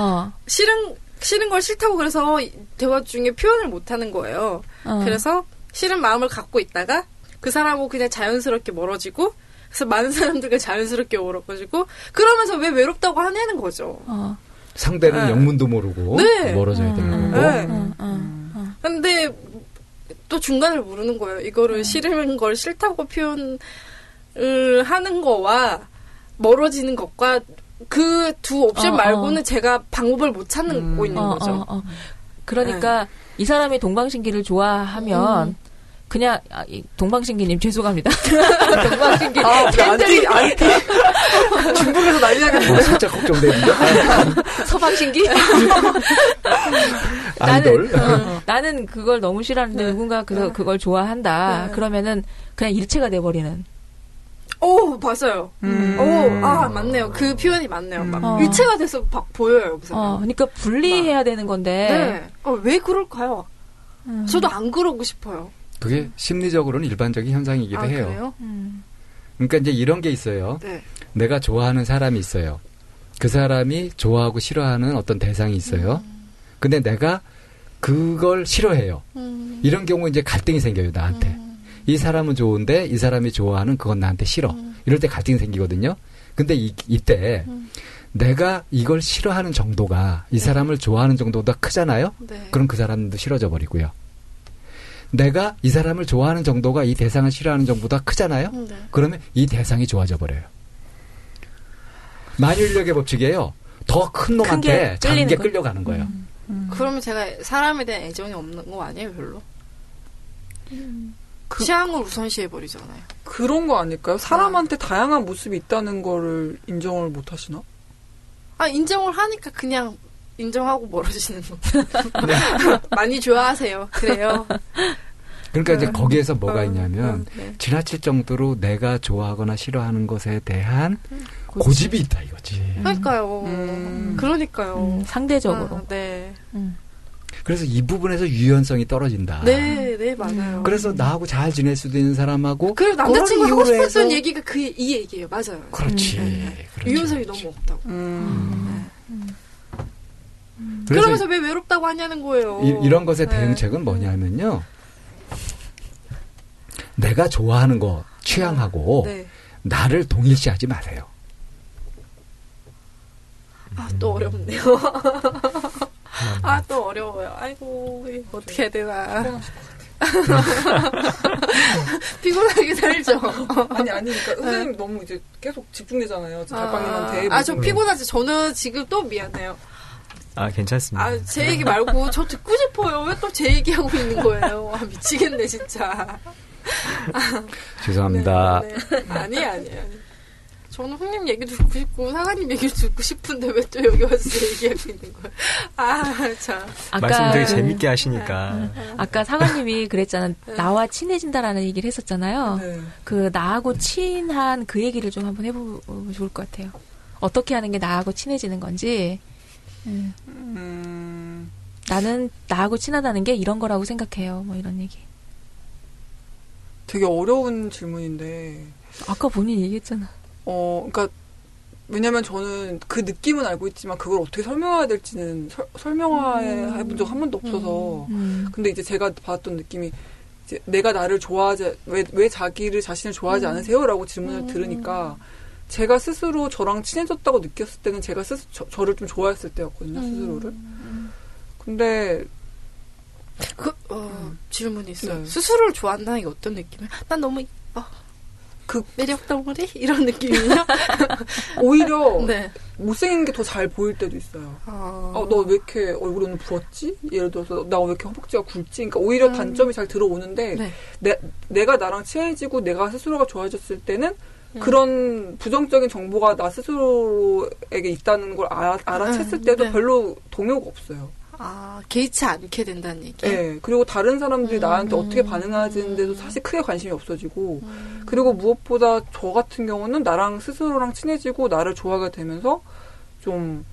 싫은 걸 싫다고 그래서 대화 중에 표현을 못 하는 거예요. 그래서 싫은 마음을 갖고 있다가 그 사람하고 그냥 자연스럽게 멀어지고 그래서 많은 사람들과 자연스럽게 멀어지고 그러면서 왜 외롭다고 화내는 거죠. 상대는 영문도 모르고 멀어져야 되는 거고. 근데 또 중간을 모르는 거예요. 이거를 싫은 걸 싫다고 표현을 하는 거와 멀어지는 것과 그 두 옵션 말고는 제가 방법을 못 찾고 있는 거죠. 그러니까 이 사람이 동방신기를 좋아하면 그냥 동방신기님 죄송합니다. 동방신기 안티 중국에서 난리 나겠네. 살짝 걱정되는데. 서방신기? 나는 그걸 너무 싫어하는데 누군가 그걸 좋아한다. 그러면은 그냥 일체가 돼버리는. 오, 맞아요. 맞네요. 그 표현이 맞네요. 막 일체가 돼서 막 보여요. 그러니까 분리해야 되는 건데. 네. 왜 그럴까요? 저도 안 그러고 싶어요. 그게 심리적으로는 일반적인 현상이기도 해요. 그래요? 그러니까 이제 이런 게 있어요. 네. 내가 좋아하는 사람이 있어요. 그 사람이 좋아하고 싫어하는 어떤 대상이 있어요. 근데 내가 그걸 싫어해요. 이런 경우 이제 갈등이 생겨요, 나한테. 이 사람은 좋은데 이 사람이 좋아하는 그건 나한테 싫어. 이럴 때 갈등이 생기거든요. 근데 이때 내가 이걸 싫어하는 정도가 이 사람을 좋아하는 정도보다 크잖아요. 네. 그럼 그 사람도 싫어져 버리고요. 내가 이 사람을 좋아하는 정도가 이 대상을 싫어하는 정도보다 크잖아요. 네. 그러면 이 대상이 좋아져 버려요. 만유인력의 법칙이에요. 더 큰 놈한테 작은 게 끌려가는 거예요. 그러면 제가 사람에 대한 애정이 없는 거 아니에요, 별로? 취향을 우선시해버리잖아요. 그런 거 아닐까요? 사람한테 다양한 모습이 있다는 거를 인정을 못 하시나? 인정을 하니까 그냥 인정하고 멀어지는 거. 많이 좋아하세요. 그래요. 그러니까 이제 거기에서 뭐가 있냐면 지나칠 정도로 내가 좋아하거나 싫어하는 것에 대한 고집이 있다 이거지. 그러니까요. 그러니까요. 상대적으로. 네. 그래서 이 부분에서 유연성이 떨어진다. 네, 맞아요. 그래서 나하고 잘 지낼 수도 있는 사람하고 그리고 남자친구 하고 싶었던 얘기가 이 얘기예요. 맞아요. 그렇지. 그렇지. 유연성이 너무 없다고. 그러면서 왜 외롭다고 하냐는 거예요. 이런 것의 대응책은 뭐냐면요. 내가 좋아하는 거 취향하고 나를 동일시하지 마세요. 또 어렵네요. 또 어려워요. 아이고, 어떻게 해야 되나. 피곤하게 살죠. 그러니까 선생님 너무 이제 계속 집중되잖아요. 달빵님한테. 저 피곤하지. 저는 지금 또 미안해요. 괜찮습니다. 제 얘기 말고 저 듣고 싶어요. 왜 또 제 얘기하고 있는 거예요? 미치겠네, 진짜. 죄송합니다. 네. 아니. 저는 형님 얘기도 듣고 싶고 사관님 얘기도 듣고 싶은데 왜 또 여기 와서 얘기하고 있는 거예요? 아, 참. 말씀 되게 재밌게 하시니까. 아까 사관님이 그랬잖아. 나와 친해진다라는 얘기를 했었잖아요. 네. 그 나하고 친한 그 얘기를 좀 한번 해보면 좋을 것 같아요. 어떻게 하는 게 나하고 친해지는 건지. 나는 나하고 친하다는 게 이런 거라고 생각해요. 뭐 이런 얘기. 되게 어려운 질문인데. 아까 본인이 얘기했잖아. 그러니까 왜냐면 저는 그 느낌은 알고 있지만 그걸 어떻게 설명해야 될지는 설명해 본 적 한 번도 없어서. 근데 이제 제가 받았던 느낌이 이제 내가 나를 좋아하지 왜 자기를 자신을 좋아하지 않으세요라고 질문을 들으니까 제가 스스로 저랑 친해졌다고 느꼈을 때는 제가 저를 좀 좋아했을 때였거든요, 스스로를. 근데 질문이 있어요. 네. 스스로를 좋아한다는 게 어떤 느낌이에요? 난 너무 이뻐. 매력 덩어리? 이런 느낌이냐? 오히려 네. 못생긴 게 더 잘 보일 때도 있어요. 너 왜 이렇게 얼굴이 오늘 부었지? 예를 들어서 나 왜 이렇게 허벅지가 굵지? 그러니까 오히려 단점이 잘 들어오는데 네. 내가 나랑 친해지고 내가 스스로가 좋아졌을 때는 그런 부정적인 정보가 나 스스로에게 있다는 걸 알아챘을 때도 네. 별로 동요가 없어요. 개의치 않게 된다는 얘기예요? 네. 그리고 다른 사람들이 나한테 어떻게 반응하는데도 사실 크게 관심이 없어지고 그리고 무엇보다 저 같은 경우는 나랑 스스로랑 친해지고 나를 좋아하게 되면서 좀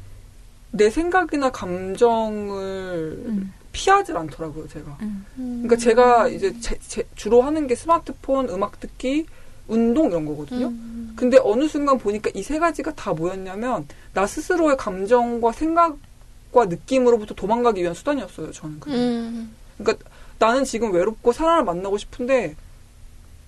내 생각이나 감정을 피하지 않더라고요, 제가. 그러니까 제가 이제 주로 하는 게 스마트폰, 음악 듣기, 운동 이런 거거든요. 근데 어느 순간 보니까 이 세 가지가 다 뭐였냐면 나 스스로의 감정과 생각과 느낌으로부터 도망가기 위한 수단이었어요. 저는 그러니까 나는 지금 외롭고 사람을 만나고 싶은데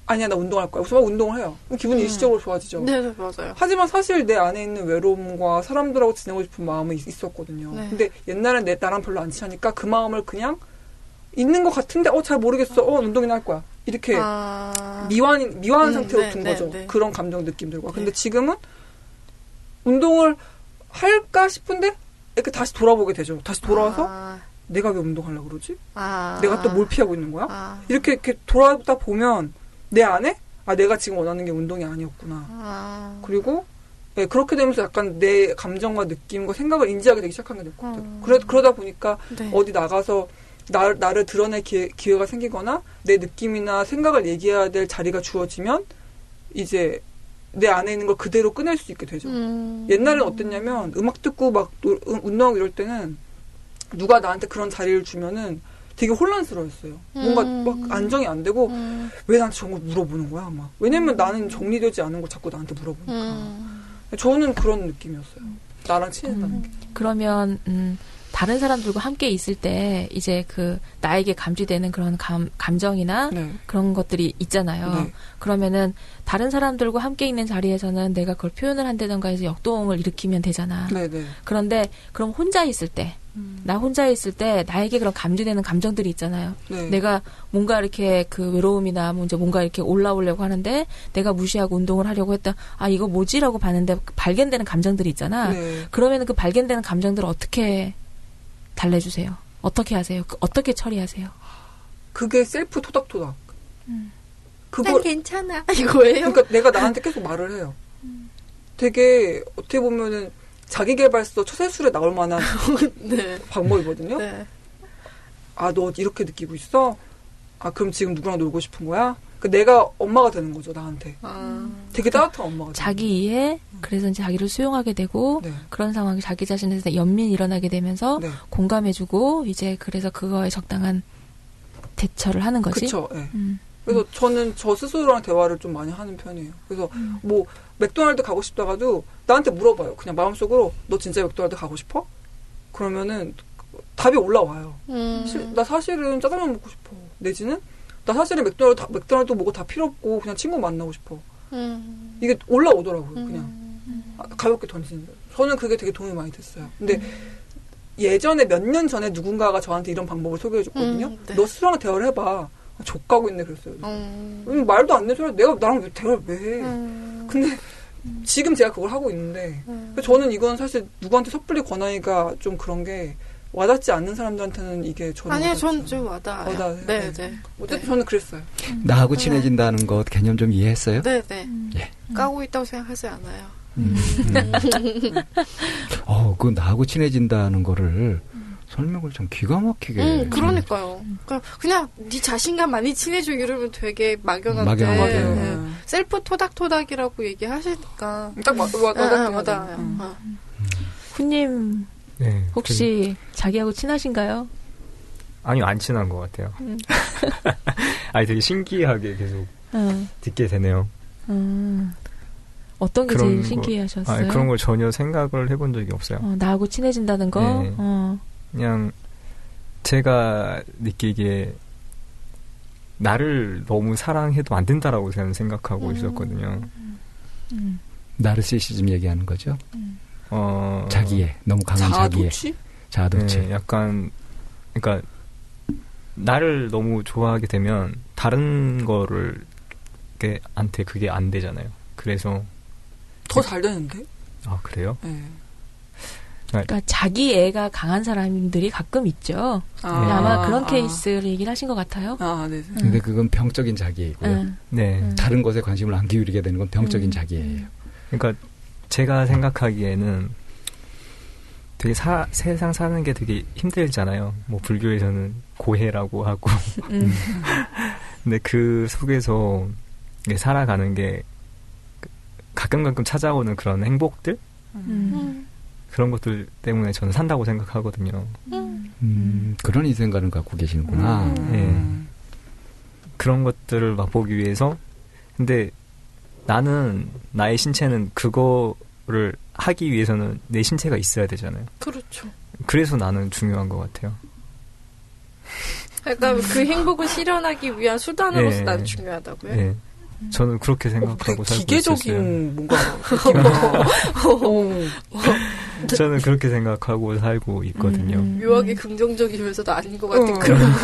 아니야 나 운동할 거야. 그래서 막 운동을 해요. 그럼 기분이 일시적으로 좋아지죠. 네, 맞아요. 하지만 사실 내 안에 있는 외로움과 사람들하고 지내고 싶은 마음은 있었거든요. 네. 근데 옛날엔 나랑 별로 안 친하니까 그 마음을 그냥 있는 것 같은데 잘 모르겠어. 운동이나 할 거야. 이렇게 미완 상태로 둔 거죠. 네. 그런 감정 느낌들과. 근데 지금은 운동을 할까 싶은데 이렇게 다시 돌아보게 되죠. 다시 돌아와서 내가 왜 운동하려고 그러지? 내가 또 뭘 피하고 있는 거야? 이렇게 돌아다 보면 내 안에 내가 지금 원하는 게 운동이 아니었구나. 그리고 네, 그렇게 되면서 약간 내 감정과 느낌과 생각을 인지하게 되기 시작한 게 됐거든요. 그러다 보니까 네. 어디 나가서 나를 드러낼 기회가 생기거나 내 느낌이나 생각을 얘기해야 될 자리가 주어지면 이제 내 안에 있는 걸 그대로 꺼낼 수 있게 되죠. 옛날에는 어땠냐면 음악 듣고 막 운동하고 이럴 때는 누가 나한테 그런 자리를 주면은 되게 혼란스러웠어요. 뭔가 막 안정이 안 되고 왜 나한테 저런 걸 물어보는 거야? 막. 왜냐면 나는 정리되지 않은 걸 자꾸 나한테 물어보니까. 저는 그런 느낌이었어요. 나랑 친해졌다는 게. 그러면 다른 사람들과 함께 있을 때 이제 나에게 감지되는 그런 감정이나 네. 그런 것들이 있잖아요. 네. 그러면은 다른 사람들과 함께 있는 자리에서는 내가 그걸 표현을 한다던가 해서 역동을 일으키면 되잖아. 네, 네. 그런데 그럼 혼자 있을 때 나 혼자 있을 때 나에게 그런 감지되는 감정들이 있잖아요. 네. 내가 뭔가 이렇게 외로움이나 뭔가 이렇게 올라오려고 하는데 내가 무시하고 운동을 하려고 했다. 이거 뭐지라고 봤는데 발견되는 감정들이 있잖아. 네. 그러면 그 발견되는 감정들을 어떻게 달래주세요? 어떻게 하세요? 어떻게 처리하세요? 그게 셀프 토닥토닥. 난 괜찮아. 이거예요? 그러니까 내가 나한테 계속 말을 해요. 되게 어떻게 보면은 자기계발서 처세술에 나올 만한 네. 방법이거든요. 네. 너 이렇게 느끼고 있어? 그럼 지금 누구랑 놀고 싶은 거야? 내가 엄마가 되는 거죠, 나한테. 되게 따뜻한 엄마가. 자기 이해, 그래서 이제 자기를 수용하게 되고, 네. 그런 상황이 자기 자신에 대해서 연민이 일어나게 되면서, 네. 공감해주고, 이제 그래서 그거에 적당한 대처를 하는 거지. 그쵸, 네. 그래서 저는 저 스스로랑 대화를 좀 많이 하는 편이에요. 그래서 맥도날드 가고 싶다가도 나한테 물어봐요. 그냥 마음속으로 너 진짜 맥도날드 가고 싶어? 그러면은 답이 올라와요. 나 사실은 짜장면 먹고 싶어. 내지는 나 사실은 맥도날드 뭐고 다 필요 없고 그냥 친구 만나고 싶어. 이게 올라오더라고요. 그냥 가볍게 던지는 거예요. 저는 그게 되게 도움이 많이 됐어요. 근데 예전에 몇 년 전에 누군가가 저한테 이런 방법을 소개해줬거든요. 네. 너 스스로랑 대화를 해봐. 족가고 있네 그랬어요. 말도 안 되는 소리 내가 나랑 대화를 왜 해. 근데 지금 제가 그걸 하고 있는데 저는 이건 사실 누구한테 섣불리 권하기가 좀 그런 게 와닿지 않는 사람들한테는 이게 저는 아니요, 저는 좀 와닿아요. 네. 어쨌든 저는 그랬어요. 나하고 친해진다는 것 개념 좀 이해했어요? 네. 까고 있다고 생각하지 않아요. 그 나하고 친해진다는 거를 설명을 참 기가 막히게. 그러니까요. 그냥 네 자신감 많이 친해져 이러면 되게 막연한데 셀프 토닥토닥이라고 얘기하시니까 딱 맞아요. 훈님 네, 혹시 자기하고 친하신가요? 아니요, 안 친한 것 같아요. 아니, 되게 신기하게 계속 듣게 되네요. 어떤 게 제일 신기하셨어요? 그런 걸 전혀 생각을 해본 적이 없어요. 나하고 친해진다는 거? 네. 그냥 제가 느끼기에 나를 너무 사랑해도 안 된다라고 저는 생각하고 있었거든요. 나르시시즘 얘기하는 거죠? 자기애, 너무 강한 자아도취? 자아도취. 네, 약간, 그러니까 나를 너무 좋아하게 되면 다른 거를 한테 그게 안 되잖아요. 그래서 더 잘 되는데? 아, 그래요? 네. 그러니까 자기 애가 강한 사람들이 가끔 있죠. 아마 그런 케이스를 얘기를 하신 것 같아요. 네. 근데 그건 병적인 자기애고요. 네. 다른 것에 관심을 안 기울이게 되는 건 병적인 자기애예요. 그러니까 제가 생각하기에는 되게 세상 사는 게 되게 힘들잖아요. 뭐 불교에서는 고해라고 하고. 근데 그 속에서 살아가는 게 가끔 찾아오는 그런 행복들? 그런 것들 때문에 저는 산다고 생각하거든요. 그런 인생관을 갖고 계시는구나. 네. 그런 것들을 맛보기 위해서. 근데 나는, 나의 신체는 그거를 하기 위해서는 내 신체가 있어야 되잖아요. 그렇죠. 그래서 나는 중요한 것 같아요. 그러니까 그 행복을 실현하기 위한 수단으로서 난 중요하다고요? 네. 저는 그렇게 생각하고 살고 기계적인 뭔가 저는 그렇게 생각하고 살고 있거든요. 묘하게 긍정적이면서도 아닌 것 같은 그런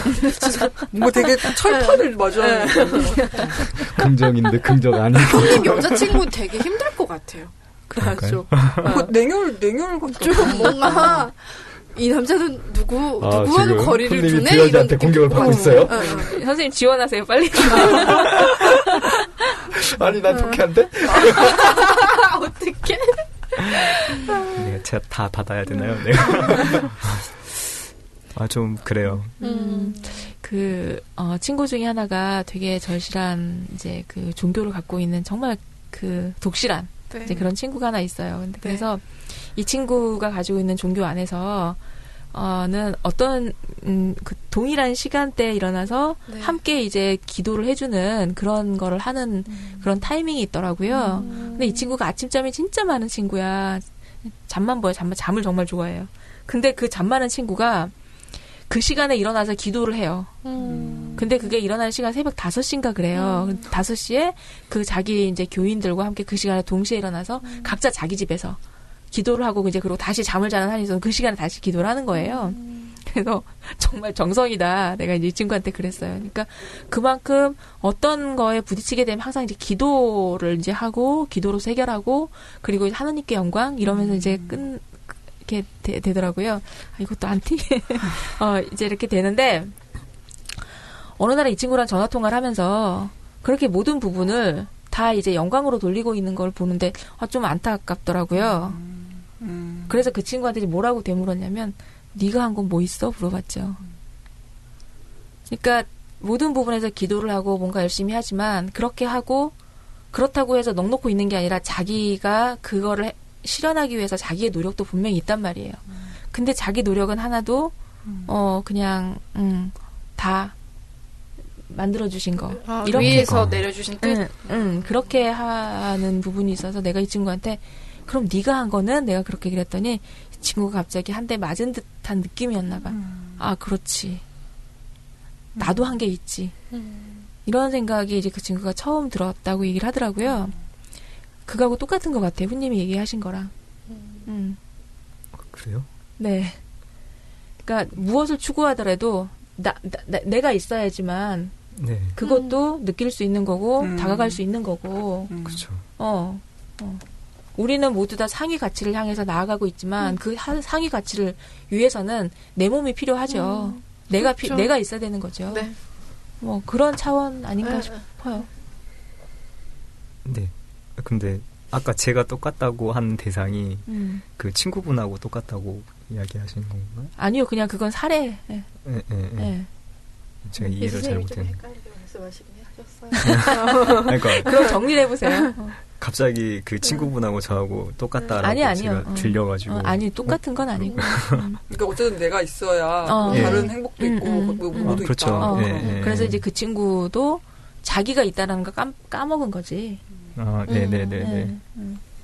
뭐 되게 철판을 마주하는 긍정인데 긍정 아니고 여자친구 되게 힘들 것 같아요. 그럴까요? 냉혈 좀 뭔가 이 남자는 누구와는 거리를 두네? 디어즈한테 공격을 받고 있어요? 선생님 지원하세요, 빨리. 아니, 난 독해한데? 어떡해? 제가 다 받아야 되나요? 내가. 좀 그래요. 친구 중에 하나가 되게 절실한 이제 그 종교를 갖고 있는 정말 그 독실한 이제 그런 친구가 하나 있어요. 근데 그래서 이 친구가 가지고 있는 종교 안에서 는 어떤 그 동일한 시간대에 일어나서 함께 이제 기도를 해주는 그런 거를 하는 그런 타이밍이 있더라고요. 근데 이 친구가 아침잠이 진짜 많은 친구야. 잠만 봐요. 잠을 정말 좋아해요. 근데 그 잠 많은 친구가 그 시간에 일어나서 기도를 해요. 근데 그게 일어나는 시간 새벽 5시인가 그래요. 5시에 그 자기 이제 교인들과 함께 그 시간에 동시에 일어나서 각자 자기 집에서 기도를 하고 이제 그리고 다시 잠을 자는 한에서 그 시간에 다시 기도를 하는 거예요. 그래서 정말 정성이다. 내가 이제 이 친구한테 그랬어요. 그러니까 그만큼 어떤 거에 부딪히게 되면 항상 이제 기도를 이제 하고 기도로 해결하고 그리고 하느님께 영광 이러면서 이제 이렇게 되더라고요. 이것도 안티 이제 이렇게 되는데 어느 날 이 친구랑 전화 통화를 하면서 그렇게 모든 부분을 다 이제 영광으로 돌리고 있는 걸 보는데 좀 안타깝더라고요. 그래서 그 친구한테 이제 뭐라고 되물었냐면 네가 한 건 뭐 있어? 물어봤죠. 그러니까 모든 부분에서 기도를 하고 뭔가 열심히 하지만 그렇게 하고 그렇다고 해서 넋놓고 있는 게 아니라 자기가 그거를 실현하기 위해서 자기의 노력도 분명히 있단 말이에요. 근데 자기 노력은 하나도 그냥 다 만들어주신 거. 이렇게 위에서 내려주신 뜻? 그렇게 하는 부분이 있어서 내가 이 친구한테 그럼 네가 한 거는 내가 그렇게 그랬더니 이 친구가 갑자기 한 대 맞은 듯한 느낌이었나 봐. 그렇지. 나도 한 게 있지. 이런 생각이 이제 그 친구가 처음 들었다고 얘기를 하더라고요. 그거하고 똑같은 것 같아요. 훈님이 얘기하신 거랑. 그래요? 네. 그러니까 무엇을 추구하더라도 내가 있어야지만 그것도 느낄 수 있는 거고 다가갈 수 있는 거고. 그렇죠. 우리는 모두 다 상위 가치를 향해서 나아가고 있지만 그 상위 가치를 위해서는 내 몸이 필요하죠. 내가 있어야 되는 거죠. 네. 그런 차원 아닌가 싶어요. 네. 근데 아까 제가 똑같다고 한 대상이 그 친구분하고 똑같다고 이야기하시는 건가요? 아니요, 그냥 그건 사례. 네. 제가 이해를 잘 못했는데. 그러니까 그럼 정리를 해보세요. 갑자기 그 친구분하고 저하고 똑같다라고 제가 들려가지고. 아니, 똑같은 건 아니고. 그러니까 어쨌든 내가 있어야 다른 행복도 있고 뭐도 그렇죠. 있다. 그래서 이제 그 친구도 자기가 있다는 걸 까먹은 거지. 네네네.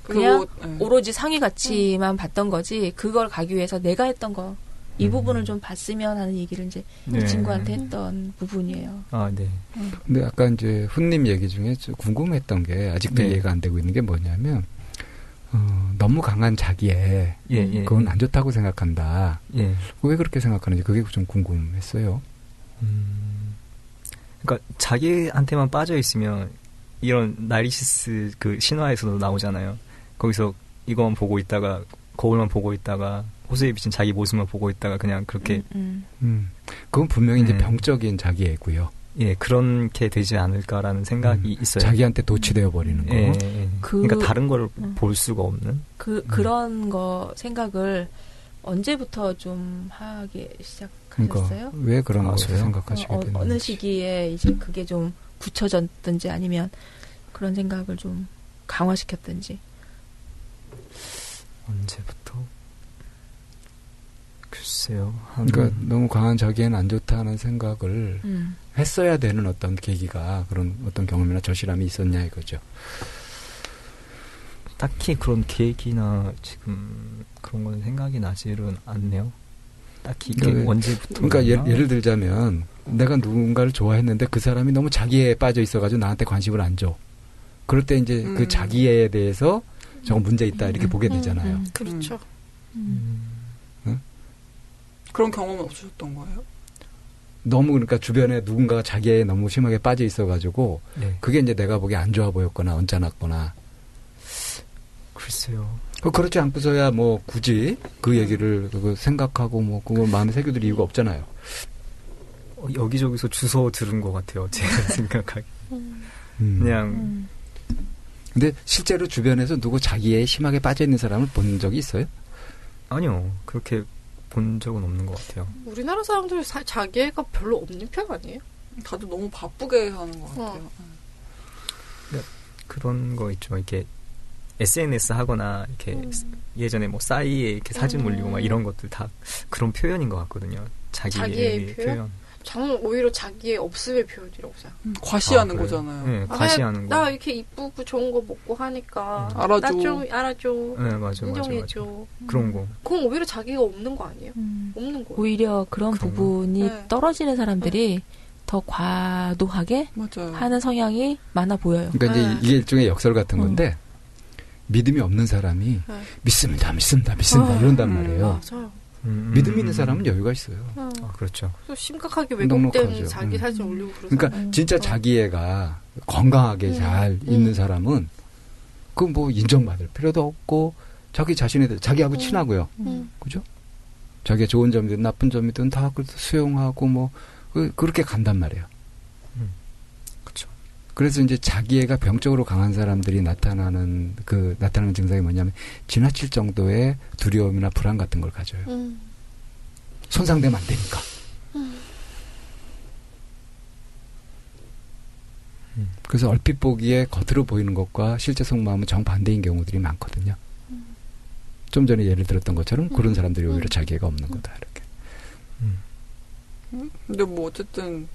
그냥 오로지 상위 가치만 봤던 거지. 그걸 가기 위해서 내가 했던 거. 이 부분을 좀 봤으면 하는 얘기를 이제 이 친구한테 했던 부분이에요. 네. 근데 아까 이제 훈님 얘기 중에 좀 궁금했던 게 아직도 이해가 안 되고 있는 게 뭐냐면, 너무 강한 자기애, 그건 안 좋다고 생각한다. 왜 그렇게 생각하는지 그게 좀 궁금했어요. 그러니까 자기한테만 빠져 있으면 이런 나르시스 그 신화에서도 나오잖아요. 거기서 이거만 보고 있다가 거울만 보고 있다가 호수에 비친 자기 모습만 보고 있다가 그냥 그렇게 그건 분명히 이제 병적인 자기애고요. 예, 그렇게 되지 않을까라는 생각이 있어요. 자기한테 도취되어 버리는 거. 그러니까 다른 걸 볼 수가 없는. 그런 거 생각을 언제부터 좀 하기 시작하셨어요? 그러니까 왜 그런 것을 생각하시게 됐는지. 어느 시기에 이제 그게 좀 굳혀졌든지 아니면 그런 생각을 좀 강화시켰든지. 언제부터? 글쎄요. 그러니까 너무 강한 자기애는 안 좋다는 생각을 했어야 되는 어떤 계기가 그런 어떤 경험이나 절실함이 있었냐 이거죠. 딱히 그런 계획이나 지금 그런 건 생각이 나지는 않네요. 딱히 그러니까 언제부터. 그러니까 예를 들자면 내가 누군가를 좋아했는데 그 사람이 너무 자기애에 빠져 있어가지고 나한테 관심을 안 줘. 그럴 때 이제 그 자기애에 대해서 저거 문제 있다 이렇게 보게 되잖아요. 그렇죠. 그런 경험은 없으셨던 거예요? 너무 그러니까 주변에 누군가가 자기애에 너무 심하게 빠져 있어가지고 그게 이제 내가 보기에 안 좋아 보였거나 언짢았거나. 글쎄요. 그렇지 않고서야 뭐 굳이 그 얘기를 생각하고 뭐 그걸 마음에 새겨둘 이유가 없잖아요. 여기저기서 주워 들은 것 같아요. 제가 생각하기. 그냥. 근데 실제로 주변에서 누구 자기애에 심하게 빠져 있는 사람을 본 적이 있어요? 아니요. 그렇게 본 적은 없는 것 같아요. 우리나라 사람들이 자기애가 별로 없는 편 아니에요? 다들 너무 바쁘게 사는 것 같아요. 그런 거 있죠. 이렇게 SNS 하거나 이렇게 예전에 뭐 싸이에 이렇게 사진 올리고 막 이런 것들 다 그런 표현인 것 같거든요. 자기의 표현. 저는 오히려 자기의 없음의 표현이라고 생각해요. 과시하는 거잖아요. 네, 과시하는 거. 나 이렇게 이쁘고 좋은 거 먹고 하니까 알아줘. 나 좀 알아줘. 네, 맞아. 인정해줘. 그런 거. 그건 오히려 자기가 없는 거 아니에요? 없는 거. 오히려 그런 부분이 떨어지는 사람들이 더 과도하게 하는 성향이 많아 보여요. 그러니까 이제 이게 일종의 역설 같은 건데 믿음이 없는 사람이 믿습니다 이런단 말이에요. 맞아요. 믿음 있는 사람은 여유가 있어요. 그렇죠. 그래서 심각하게 왜곡된 자기 사진 올리고 그러잖아요. 그러니까 진짜 자기애가 건강하게 잘 있는 사람은 그 뭐 인정받을 필요도 없고 자기 자신에 대해 자기하고 친하고요. 그죠? 자기의 좋은 점이든 나쁜 점이든 다 수용하고 뭐 그렇게 간단 말이에요. 그렇죠. 그래서 이제 자기애가 병적으로 강한 사람들이 나타나는 증상이 뭐냐면 지나칠 정도의 두려움이나 불안 같은 걸 가져요. 손상되면 안 되니까. 그래서 얼핏 보기에 겉으로 보이는 것과 실제 속마음은 정반대인 경우들이 많거든요. 좀 전에 예를 들었던 것처럼 그런 사람들이 오히려 자기애가 없는 거다 이렇게. 근데 뭐 어쨌든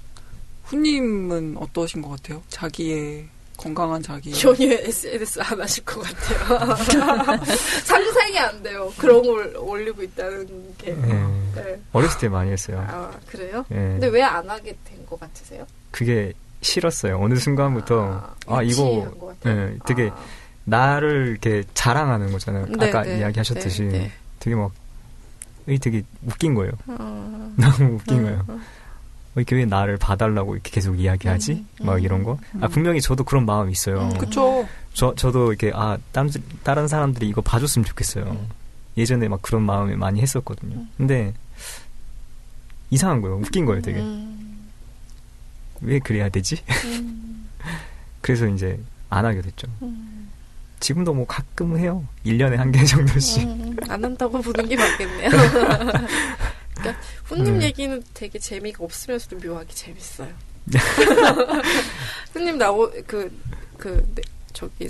후님은 어떠신 것 같아요? 자기의 건강한 자기. 전혀 SNS 안 하실 것 같아요. 상상이 안 돼요. 그런 걸 올리고 있다는 게. 네. 어렸을 때 많이 했어요. 아, 그래요? 네. 근데 왜 안 하게 된 것 같으세요? 그게 싫었어요. 어느 순간부터 이거 되게 나를 이렇게 자랑하는 거잖아요. 아까 이야기하셨듯이 되게 막 되게 웃긴 거예요. 너무 웃긴 거예요. 이렇게 왜 나를 봐달라고 이렇게 계속 이야기하지? 막 이런 거. 분명히 저도 그런 마음이 있어요. 그쵸. 저도 이렇게, 다른 사람들이 이거 봐줬으면 좋겠어요. 예전에 막 그런 마음을 많이 했었거든요. 근데, 이상한 거예요. 웃긴 거예요, 되게. 왜 그래야 되지? 그래서 이제, 안 하게 됐죠. 지금도 뭐 가끔 해요. 1년에 한 개 정도씩. 안 한다고 보는 게 맞겠네요. 그러니까 훈님 얘기는 되게 재미가 없으면서도 묘하게 재밌어요. 훈님 저기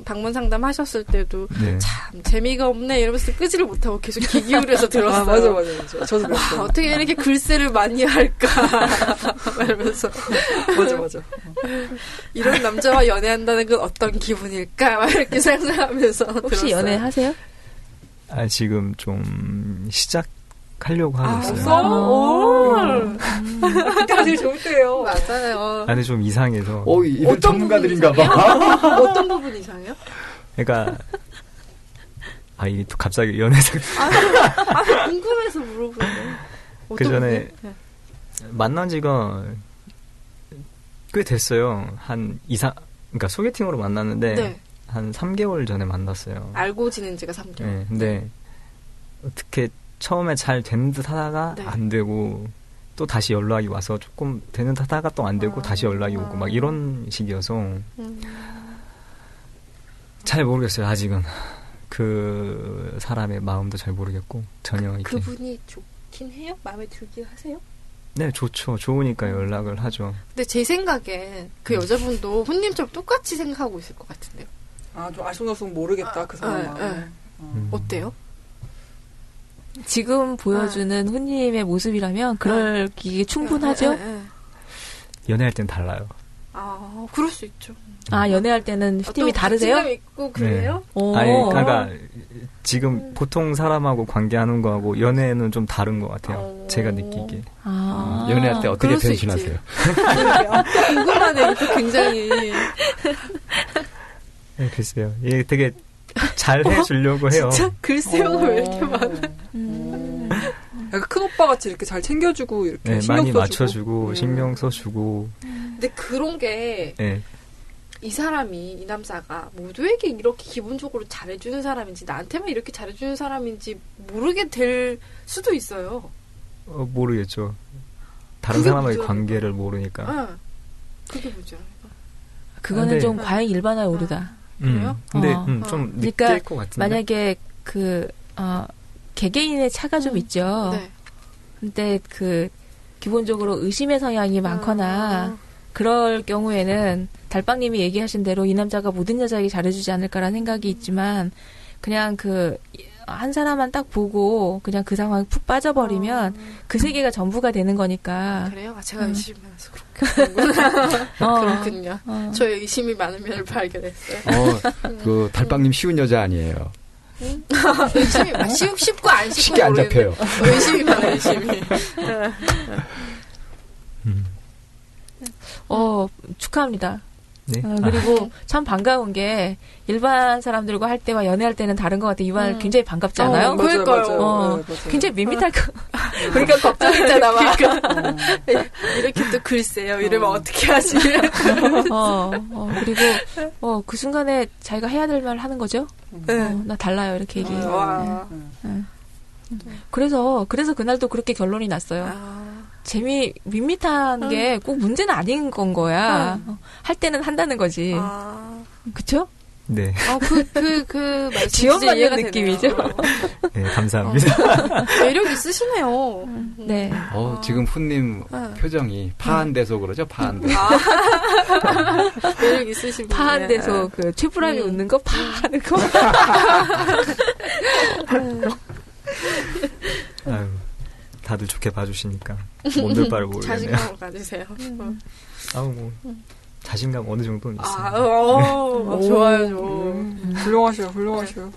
방문 상담 하셨을 때도 참 재미가 없네 이러면서 끄지를 못하고 계속 귀 기울여서 들었어요. 맞아. 저도 그랬어요. 어떻게 이렇게 글쎄를 많이 할까 이러면서 맞아. 이런 남자와 연애한다는 건 어떤 기분일까 막 이렇게 상상하면서 혹시 들었어요. 연애하세요? 지금 좀 시작하려고 하고 있어요. 그때가 제일 좋을 때예요. 맞아요. 근데 좀 이상해서. 이분 전문가들인가 봐. 어떤 부분 이상해요? 그러니까 이게 또 갑자기 연애생. 궁금해서 물어보네. 그 전에 만난 지가 꽤 됐어요. 그러니까 소개팅으로 만났는데 한 3개월 전에 만났어요. 알고 지낸 지가 3개월. 네, 근데 어떻게 처음에 잘 되는 듯 하다가 안 되고 또 다시 연락이 와서 조금 되는 듯 하다가 또 안 되고 다시 연락이 오고 막 이런 식이어서 잘 모르겠어요. 아직은 그 사람의 마음도 잘 모르겠고 전혀 이렇게. 그분이 좋긴 해요? 마음에 들긴 하세요? 네, 좋죠. 좋으니까 연락을 하죠. 근데 제 생각엔 그 여자분도 훈님처럼 똑같이 생각하고 있을 것 같은데요. 좀 알쏭달쏭 모르겠다 그 사람. 어때요? 지금 보여주는 훈님의 모습이라면 그럴기에 충분하죠? 연애할 땐 달라요. 그럴 수 있죠. 연애할 때는 팀이 다르세요? 박진감 있고 그래요? 그러니까 지금 보통 사람하고 관계하는 거하고 연애는 좀 다른 것 같아요. 제가 느끼기에. 연애할 때 어떻게 변신하세요? 궁금하네요. 굉장히. 네, 글쎄요. 이게 되게 잘 해주려고 해요. 진짜 글쎄요가 왜 이렇게 많아? 약간 큰 오빠 같이 이렇게 잘 챙겨주고 이렇게 신경 많이 써주고. 맞춰주고 신경 써주고. 근데 그런 게 이 사람이 이 남자가 모두에게 이렇게 기본적으로 잘해주는 사람인지 나한테만 이렇게 잘해주는 사람인지 모르게 될 수도 있어요. 모르겠죠. 다른 사람과의 관계를 모르니까. 그게 뭐죠? 그거는 좀 과잉 일반화에 오르다. 그래요? 근데 좀 느낄 것 같은데. 만약에 개개인의 차가 좀 있죠. 근데 기본적으로 의심의 성향이 많거나 그럴 경우에는 달빵님이 얘기하신 대로 이 남자가 모든 여자에게 잘해주지 않을까라는 생각이 있지만 그냥 한 사람만 딱 보고 그냥 그 상황에 푹 빠져버리면 그 세계가 전부가 되는 거니까. 그래요? 제가 의심이 많아서 그렇구나. 그렇군요. 저의 의심이 많은 면을 발견했어요. 그 달빵님 쉬운 여자 아니에요. 의심이 쉽고 안 쉽고 쉽게 안 잡혀요. 의심이 많아요. 의심이. 축하합니다. 네. 그리고 참 반가운 게 일반 사람들과 할 때와 연애할 때는 다른 것 같아요. 이 말 굉장히 반갑지 않아요? 그러니까요. 굉장히 밋밋할 거. 그러니까 걱정했잖아. 이렇게 또 글쎄요. 이러면 어떻게 하지? 그리고 그 순간에 자기가 해야 될 말 하는 거죠. 나 달라요. 이렇게 얘기해요. 그래서 그날도 그렇게 결론이 났어요. 밋밋한 게 꼭 문제는 아닌 건 거야. 할 때는 한다는 거지. 그쵸? 네. 말씀 지원받는 느낌이죠? 네, 감사합니다. 매력 있으시네요. 네. 지금 훈님 표정이 파한대소 그러죠? 파한대소. 매력 있으신 분. 파한대소 최불암이 웃는 거 파하는 거. 아유. 다들 좋게 봐주시니까 몸둘 바를 모르겠네요. 자신감을 가지세요. 자신감 어느 정도는 있어요. 좋아요. 훌륭하셔요.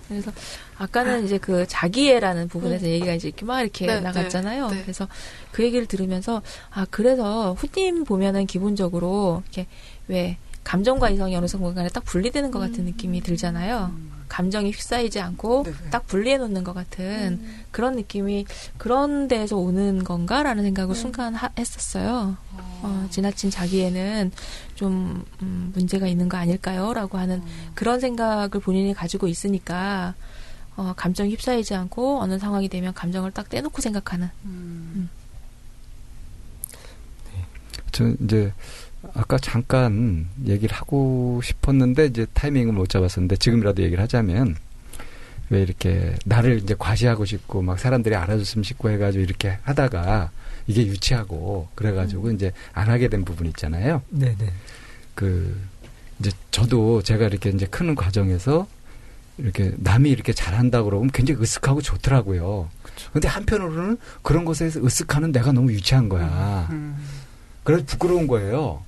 그래서 아까는 이제 자기애라는 부분에서 얘기가 이제 막 이렇게 나갔잖아요. 그래서 그 얘기를 들으면서 그래서 훈님 보면은 기본적으로 이렇게 왜 감정과 이성이 어느 순간에 딱 분리되는 것 같은 느낌이 들잖아요. 감정이 휩싸이지 않고 딱 분리해 놓는 것 같은 그런 느낌이 그런 데에서 오는 건가라는 생각을 순간 했었어요. 지나친 자기에는 좀 문제가 있는 거 아닐까요? 라고 하는 그런 생각을 본인이 가지고 있으니까 감정이 휩싸이지 않고 어느 상황이 되면 감정을 딱 떼놓고 생각하는. 저 이제 아까 잠깐 얘기를 하고 싶었는데 이제 타이밍을 못 잡았었는데 지금이라도 얘기를 하자면 왜 이렇게 나를 이제 과시하고 싶고 막 사람들이 알아줬으면 싶고 해가지고 이렇게 하다가 이게 유치하고 그래가지고 이제 안 하게 된 부분 있잖아요. 네네. 이제 저도 제가 이렇게 이제 크는 과정에서 이렇게 남이 이렇게 잘한다 그러면 굉장히 으쓱하고 좋더라고요. 그쵸. 근데 한편으로는 그런 것에서 으쓱하는 내가 너무 유치한 거야. 그래서 부끄러운 거예요.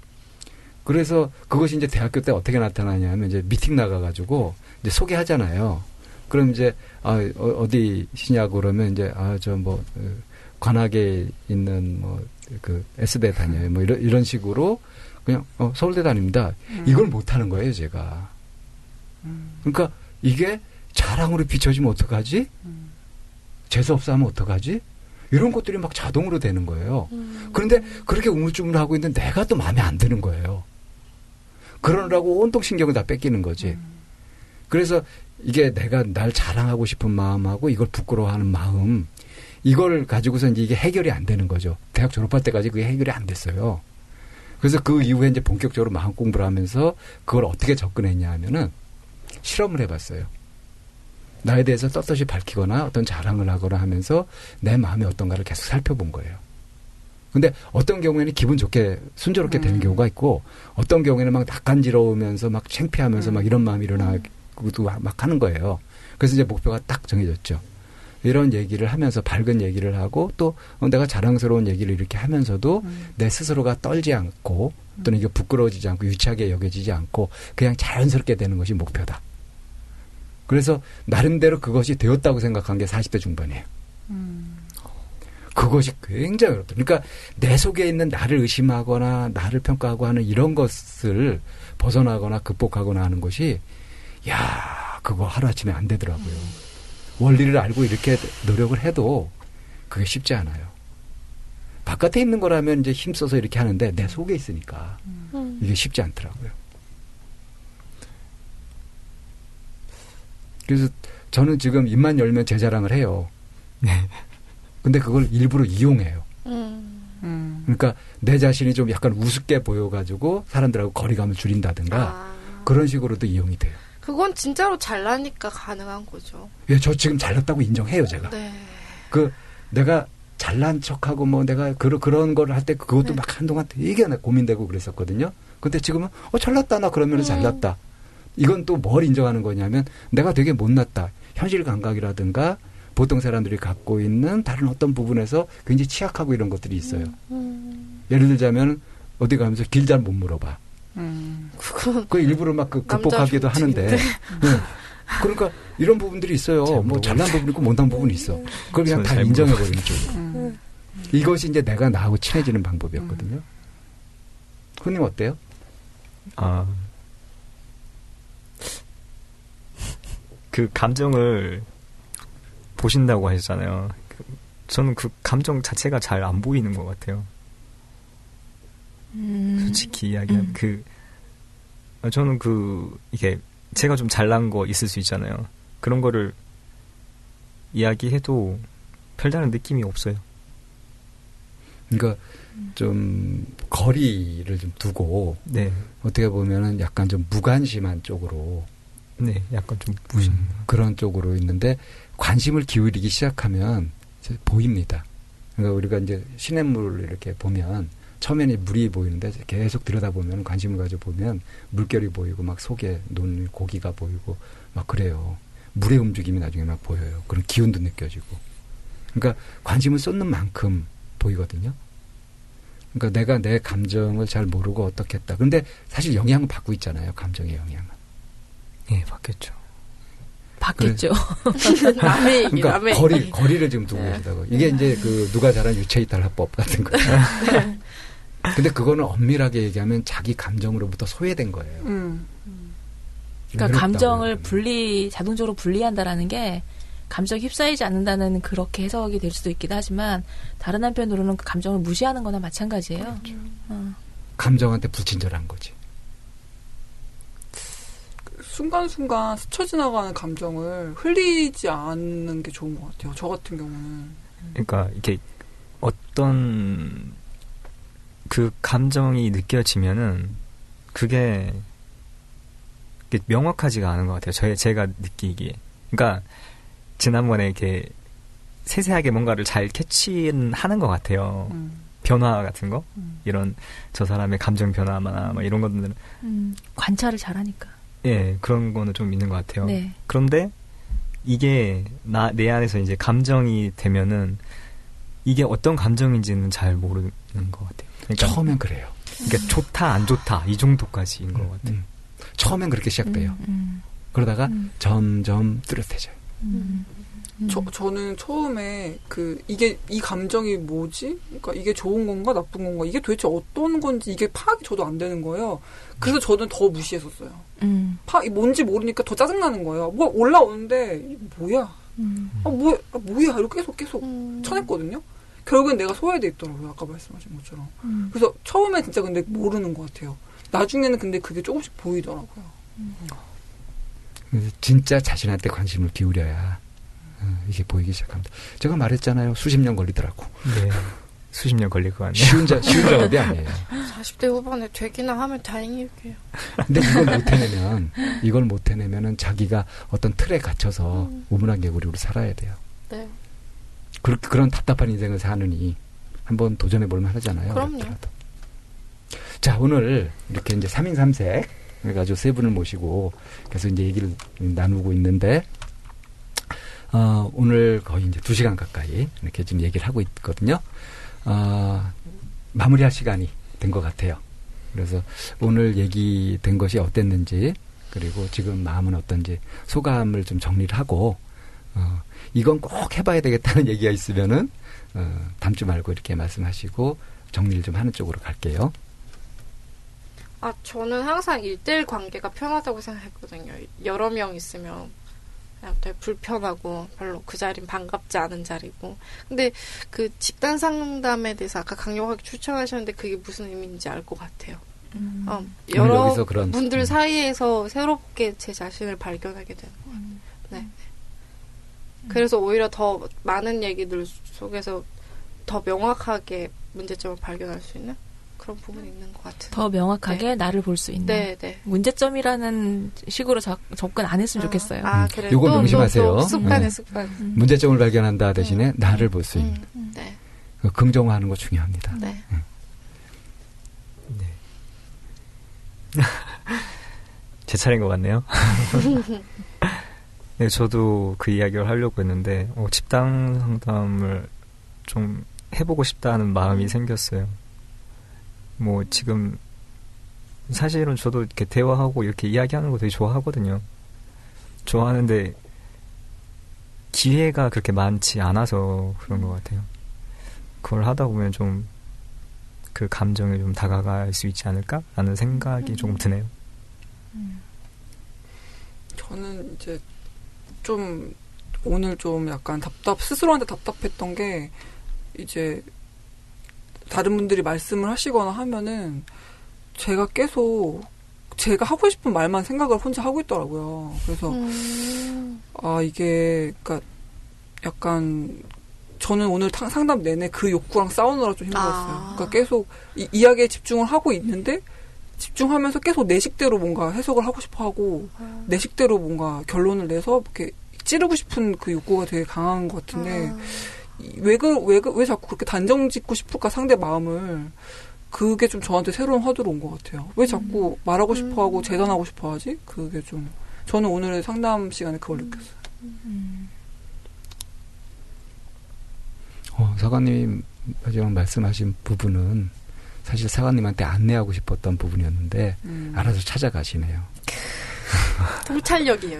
그래서 그것이 이제 대학교 때 어떻게 나타나냐면 이제 미팅 나가가지고 이제 소개하잖아요. 그럼 이제 어디시냐고 그러면 이제 저 뭐 관악에 있는 뭐 그 S대 다녀요. 뭐 이런 식으로 그냥 서울대 다닙니다. 이걸 못 하는 거예요, 제가. 그러니까 이게 자랑으로 비춰지면 어떡하지? 재수없어 하면 어떡하지? 이런 것들이 막 자동으로 되는 거예요. 그런데 그렇게 우물쭈물하고 있는데 내가 또 마음에 안 드는 거예요. 그러느라고 온통 신경을 다 뺏기는 거지. 그래서 이게 내가 날 자랑하고 싶은 마음하고 이걸 부끄러워하는 마음, 이걸 가지고서 이제 이게 해결이 안 되는 거죠. 대학 졸업할 때까지 그게 해결이 안 됐어요. 그래서 그 이후에 이제 본격적으로 마음 공부를 하면서 그걸 어떻게 접근했냐 하면은 실험을 해봤어요. 나에 대해서 떳떳이 밝히거나 어떤 자랑을 하거나 하면서 내 마음이 어떤가를 계속 살펴본 거예요. 근데 어떤 경우에는 기분 좋게 순조롭게 되는 경우가 있고 어떤 경우에는 막 낯간지러우면서 막 창피하면서 막 이런 마음이 일어나고도 막 하는 거예요. 그래서 이제 목표가 딱 정해졌죠. 이런 얘기를 하면서 밝은 얘기를 하고 또 내가 자랑스러운 얘기를 이렇게 하면서도 내 스스로가 떨지 않고 또는 이게 부끄러워지지 않고 유치하게 여겨지지 않고 그냥 자연스럽게 되는 것이 목표다. 그래서 나름대로 그것이 되었다고 생각한 게 40대 중반이에요. 그것이 굉장히 어렵다. 그러니까 내 속에 있는 나를 의심하거나 나를 평가하고 하는 이런 것을 벗어나거나 극복하거나 하는 것이 그거 하루아침에 안 되더라고요. 원리를 알고 이렇게 노력을 해도 그게 쉽지 않아요. 바깥에 있는 거라면 이제 힘써서 이렇게 하는데 내 속에 있으니까 이게 쉽지 않더라고요. 그래서 저는 지금 입만 열면 제 자랑을 해요. 근데 그걸 일부러 이용해요. 그러니까 내 자신이 좀 약간 우습게 보여가지고 사람들하고 거리감을 줄인다든가 그런 식으로도 이용이 돼요. 그건 진짜로 잘나니까 가능한 거죠. 예, 저 지금 잘났다고 인정해요, 제가. 네. 내가 잘난 척하고 뭐 내가 그런 걸 할 때 그것도 막 한동안 되게 고민되고 그랬었거든요. 근데 지금은 잘났다 나 그러면 잘났다. 이건 또 뭘 인정하는 거냐면 내가 되게 못났다. 현실 감각이라든가 보통 사람들이 갖고 있는 다른 어떤 부분에서 굉장히 취약하고 이런 것들이 있어요. 예를 들자면 어디 가면서 길 잘 못 물어봐. 그 일부러 막 극복하기도 하는데. 네. 그러니까 이런 부분들이 있어요. 뭐 잘난 부분 있고 못난 부분이 있어. 그걸 그냥 다 인정해버리는 쪽으로. 이것이 이제 내가 나하고 친해지는 방법이었거든요. 훈님 어때요? 그 감정을 보신다고 하셨잖아요. 저는 그 감정 자체가 잘 안 보이는 것 같아요. 솔직히 이야기하면 저는 이게 제가 좀 잘난 거 있을 수 있잖아요. 그런 거를 이야기해도 별다른 느낌이 없어요. 그러니까 좀 거리를 좀 두고 어떻게 보면은 약간 좀 무관심한 쪽으로 약간 좀 그런 쪽으로 있는데 관심을 기울이기 시작하면 이제 보입니다. 그러니까 우리가 이제 시냇물을 이렇게 보면 처음에는 물이 보이는데 계속 들여다보면 관심을 가져보면 물결이 보이고 막 속에 논 고기가 보이고 막 그래요. 물의 움직임이 나중에 막 보여요. 그런 기운도 느껴지고. 그러니까 관심을 쏟는 만큼 보이거든요. 그러니까 내가 내 감정을 잘 모르고 어떻게 했다. 그런데 사실 영향을 받고 있잖아요. 감정의 영향은. 받겠죠. 받겠죠. 그러니까 거리를 지금 두고 계시다고. 이게 이제 누가 잘한 유체이탈화법 같은 거죠. 근데 그거는 엄밀하게 얘기하면 자기 감정으로부터 소외된 거예요. 그러니까 감정을 자동적으로 분리한다라는 게 감정에 휩싸이지 않는다는 그렇게 해석이 될 수도 있긴 하지만 다른 한편으로는 그 감정을 무시하는 거나 마찬가지예요. 그렇죠. 감정한테 불친절한 거지. 순간순간 스쳐 지나가는 감정을 흘리지 않는 게 좋은 것 같아요. 저 같은 경우는. 그러니까 이게 어떤 그 감정이 느껴지면은 그게 명확하지가 않은 것 같아요. 제가 느끼기에. 그러니까 지난번에 이렇게 세세하게 뭔가를 잘 캐치하는 것 같아요. 변화 같은 거, 이런 저 사람의 감정 변화나 뭐 이런 것들은 관찰을 잘하니까. 예, 그런 거는 좀 있는 것 같아요. 네. 그런데 이게 내 안에서 이제 감정이 되면은 이게 어떤 감정인지는 잘 모르는 것 같아요. 그러니까 처음엔 그래요. 그러니까 좋다 안 좋다 이 정도까지인 것 같아요. 처음엔 그렇게 시작돼요. 그러다가 점점 뚜렷해져요. 저는 처음에 이 감정이 뭐지? 그러니까 이게 좋은 건가 나쁜 건가? 이게 도대체 어떤 건지 이게 파악이 저도 안 되는 거예요. 그래서 저는 더 무시했었어요. 뭔지 모르니까 더 짜증나는 거예요. 뭐 올라오는데 뭐야? 뭐야? 이렇게 계속 쳐냈거든요. 결국엔 내가 소외돼 있더라고요. 아까 말씀하신 것처럼. 그래서 처음에 진짜 근데 모르는 것 같아요. 나중에는 근데 그게 조금씩 보이더라고요. 진짜 자신한테 관심을 기울여야 이게 보이기 시작합니다. 제가 말했잖아요. 수십 년 걸리더라고. 네. 수십 년 걸릴 것 같네요. 쉬운 작업이 아니에요. 40대 후반에 되기나 하면 다행이에요. 근데 이걸 못 해내면은 자기가 어떤 틀에 갇혀서 우물안개구리로 살아야 돼요. 네. 그런 답답한 인생을 사느니 한번 도전해 볼 만하잖아요. 그럼요. 어렵더라도. 자, 오늘 이렇게 이제 3인 3색 그래가지고 세 분을 모시고 계속 이제 얘기를 나누고 있는데, 오늘 거의 이제 2시간 가까이 이렇게 지금 얘기를 하고 있거든요. 마무리할 시간이 된 것 같아요. 그래서 오늘 얘기된 것이 어땠는지, 그리고 지금 마음은 어떤지 소감을 좀 정리를 하고, 이건 꼭 해봐야 되겠다는 얘기가 있으면은, 담지 말고 이렇게 말씀하시고 정리를 좀 하는 쪽으로 갈게요. 저는 항상 1:1 관계가 편하다고 생각했거든요. 여러 명 있으면 그냥 되게 불편하고 별로 그 자리는 반갑지 않은 자리고. 근데 그 집단 상담에 대해서 아까 강력하게 추천하셨는데 그게 무슨 의미인지 알 것 같아요. 여러 분들 사이에서 새롭게 제 자신을 발견하게 되는 것 같아요. 네. 그래서 오히려 더 많은 얘기들 속에서 더 명확하게 문제점을 발견할 수 있는 그런 부분이 있는 것 같아요. 더 명확하게 네. 나를 볼 수 있는. 네, 네. 문제점이라는 식으로 접근 안 했으면 좋겠어요. 그래. 요거 명심하세요. 습관에 네. 습관. 문제점을 발견한다 대신에 나를 볼 수 있는. 네. 긍정화하는 거 중요합니다. 네. 네. 제 차례인 것 같네요. 네, 저도 그 이야기를 하려고 했는데, 집단 상담을 좀 해보고 싶다는 마음이 생겼어요. 뭐, 지금, 사실은 저도 이렇게 대화하고 이렇게 이야기하는 거 되게 좋아하거든요. 좋아하는데, 기회가 그렇게 많지 않아서 그런 것 같아요. 그걸 하다 보면 좀, 그 감정에 좀 다가갈 수 있지 않을까라는 생각이 조금 드네요. 저는 이제, 오늘 좀 약간 스스로한테 답답했던 게, 이제, 다른 분들이 말씀을 하시거나 하면은, 제가 계속, 제가 하고 싶은 말만 생각을 혼자 하고 있더라고요. 그래서, 이게, 그니까, 약간, 저는 오늘 상담 내내 그 욕구랑 싸우느라 좀 힘들었어요. 그러니까 계속, 이야기에 집중을 하고 있는데, 집중하면서 계속 내 식대로 뭔가 해석을 하고 싶어 하고, 내 식대로 뭔가 결론을 내서 이렇게 찌르고 싶은 그 욕구가 되게 강한 것 같은데, 왜 자꾸 그렇게 단정 짓고 싶을까, 상대 마음을. 그게 좀 저한테 새로운 화두로 온 것 같아요. 왜 자꾸 말하고 싶어 하고 재단하고 싶어 하지? 그게 좀, 저는 오늘의 상담 시간에 그걸 느꼈어요. 사관님 마지막 말씀하신 부분은 사실 사관님한테 안내하고 싶었던 부분이었는데 알아서 찾아가시네요. 통찰력이에요.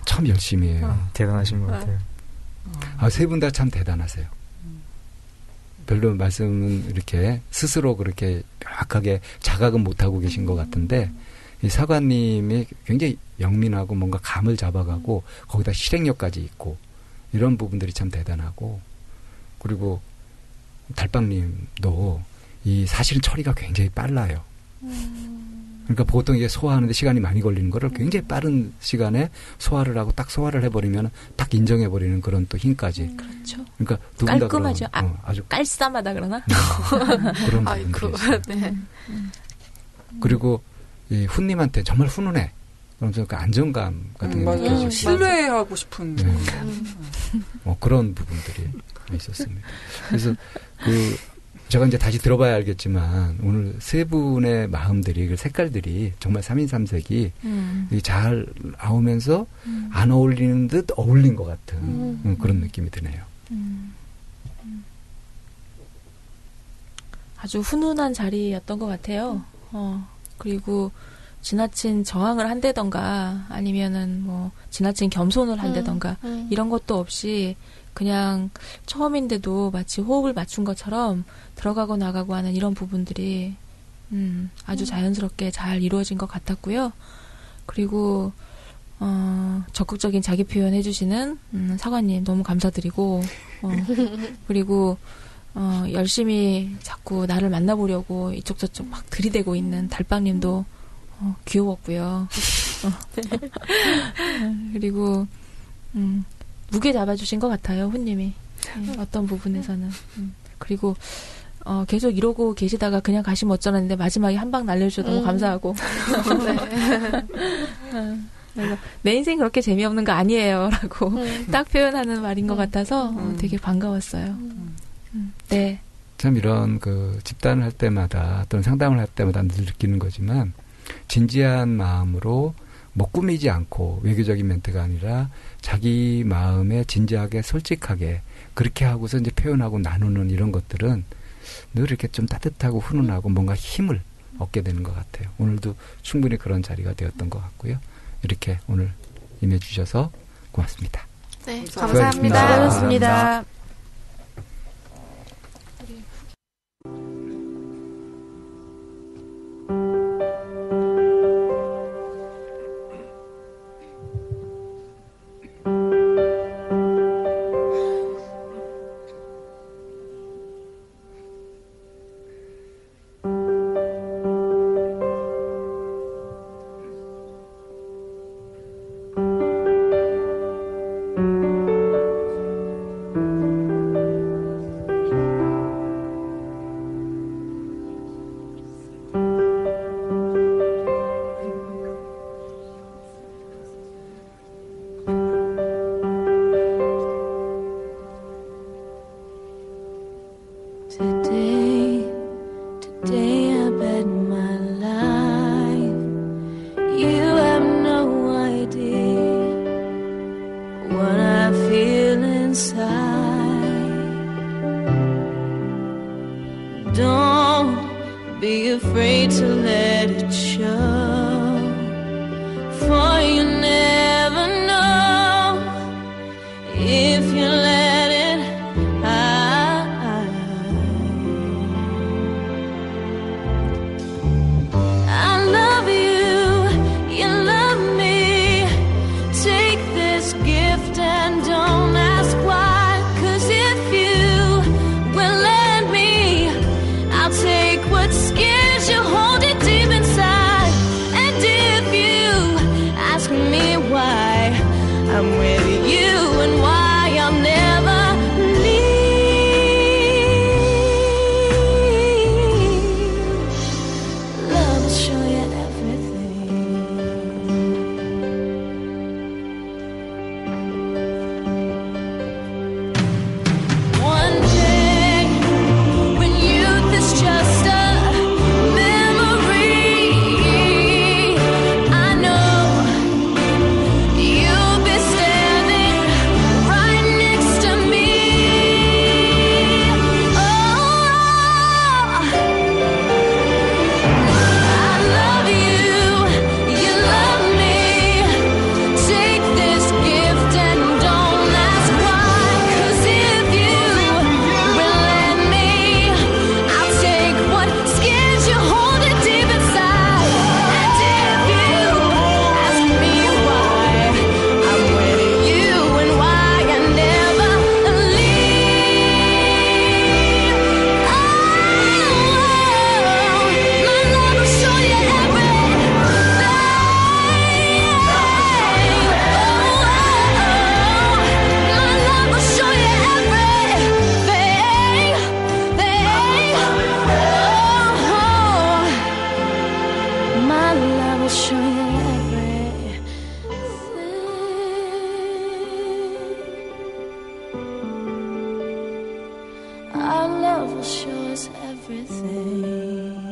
참 열심히 해요. 대단하신 것 같아요. 세 분 다 참 대단하세요. 별로 말씀은 이렇게 스스로 그렇게 명확하게 자각은 못하고 계신 것 같은데, 이 사관님이 굉장히 영민하고 뭔가 감을 잡아가고 거기다 실행력까지 있고 이런 부분들이 참 대단하고, 그리고 달빵님도 이 사실은 처리가 굉장히 빨라요. 그러니까 보통 이게 소화하는데 시간이 많이 걸리는 거를 굉장히 빠른 시간에 소화를 하고 딱 소화를 해버리면 딱 인정해버리는 그런 또 힘까지. 그렇죠. 그러니까 두 분 다 깔끔하죠. 아주 깔쌈하다 그러나? 그런 부분들이 있어요. 네. 그리고 이 훈님한테 정말 훈훈해. 그러면서 그 안정감 같은 게 느껴지고. 신뢰하고 싶은. 네. 그런 부분들이 있었습니다. 그래서 제가 이제 다시 들어봐야 알겠지만 오늘 세 분의 마음들이 그 색깔들이 정말 3인 3색이 잘 나오면서 안 어울리는 듯 어울린 것 같은 그런 느낌이 드네요. 아주 훈훈한 자리였던 것 같아요. 그리고 지나친 저항을 한다던가 아니면은 뭐 지나친 겸손을 한다던가 이런 것도 없이 그냥 처음인데도 마치 호흡을 맞춘 것처럼 들어가고 나가고 하는 이런 부분들이 아주 자연스럽게 잘 이루어진 것 같았고요. 그리고 적극적인 자기 표현 해주시는 사관님 너무 감사드리고 그리고 열심히 자꾸 나를 만나보려고 이쪽 저쪽 막 들이대고 있는 달빵님도 귀여웠고요. 그리고 무게 잡아주신 것 같아요, 훈님이. 어떤 부분에서는. 그리고 계속 이러고 계시다가 그냥 가시면 어쩌는데 마지막에 한 방 날려주셔서 너무 감사하고. 그래서 내 인생 그렇게 재미없는 거 아니에요 라고 딱 표현하는 말인 것 같아서 되게 반가웠어요. 네. 참 이런 그 집단을 할 때마다 또는 상담을 할 때마다 늘 느끼는 거지만 진지한 마음으로 뭐 꾸미지 않고 외교적인 멘트가 아니라 자기 마음에 진지하게 솔직하게 그렇게 하고서 이제 표현하고 나누는 이런 것들은 늘 이렇게 좀 따뜻하고 훈훈하고 뭔가 힘을 얻게 되는 것 같아요. 오늘도 충분히 그런 자리가 되었던 것 같고요. 이렇게 오늘 임해주셔서 고맙습니다. 네, 감사합니다. 수고하셨습니다. Me Our love will show us everything.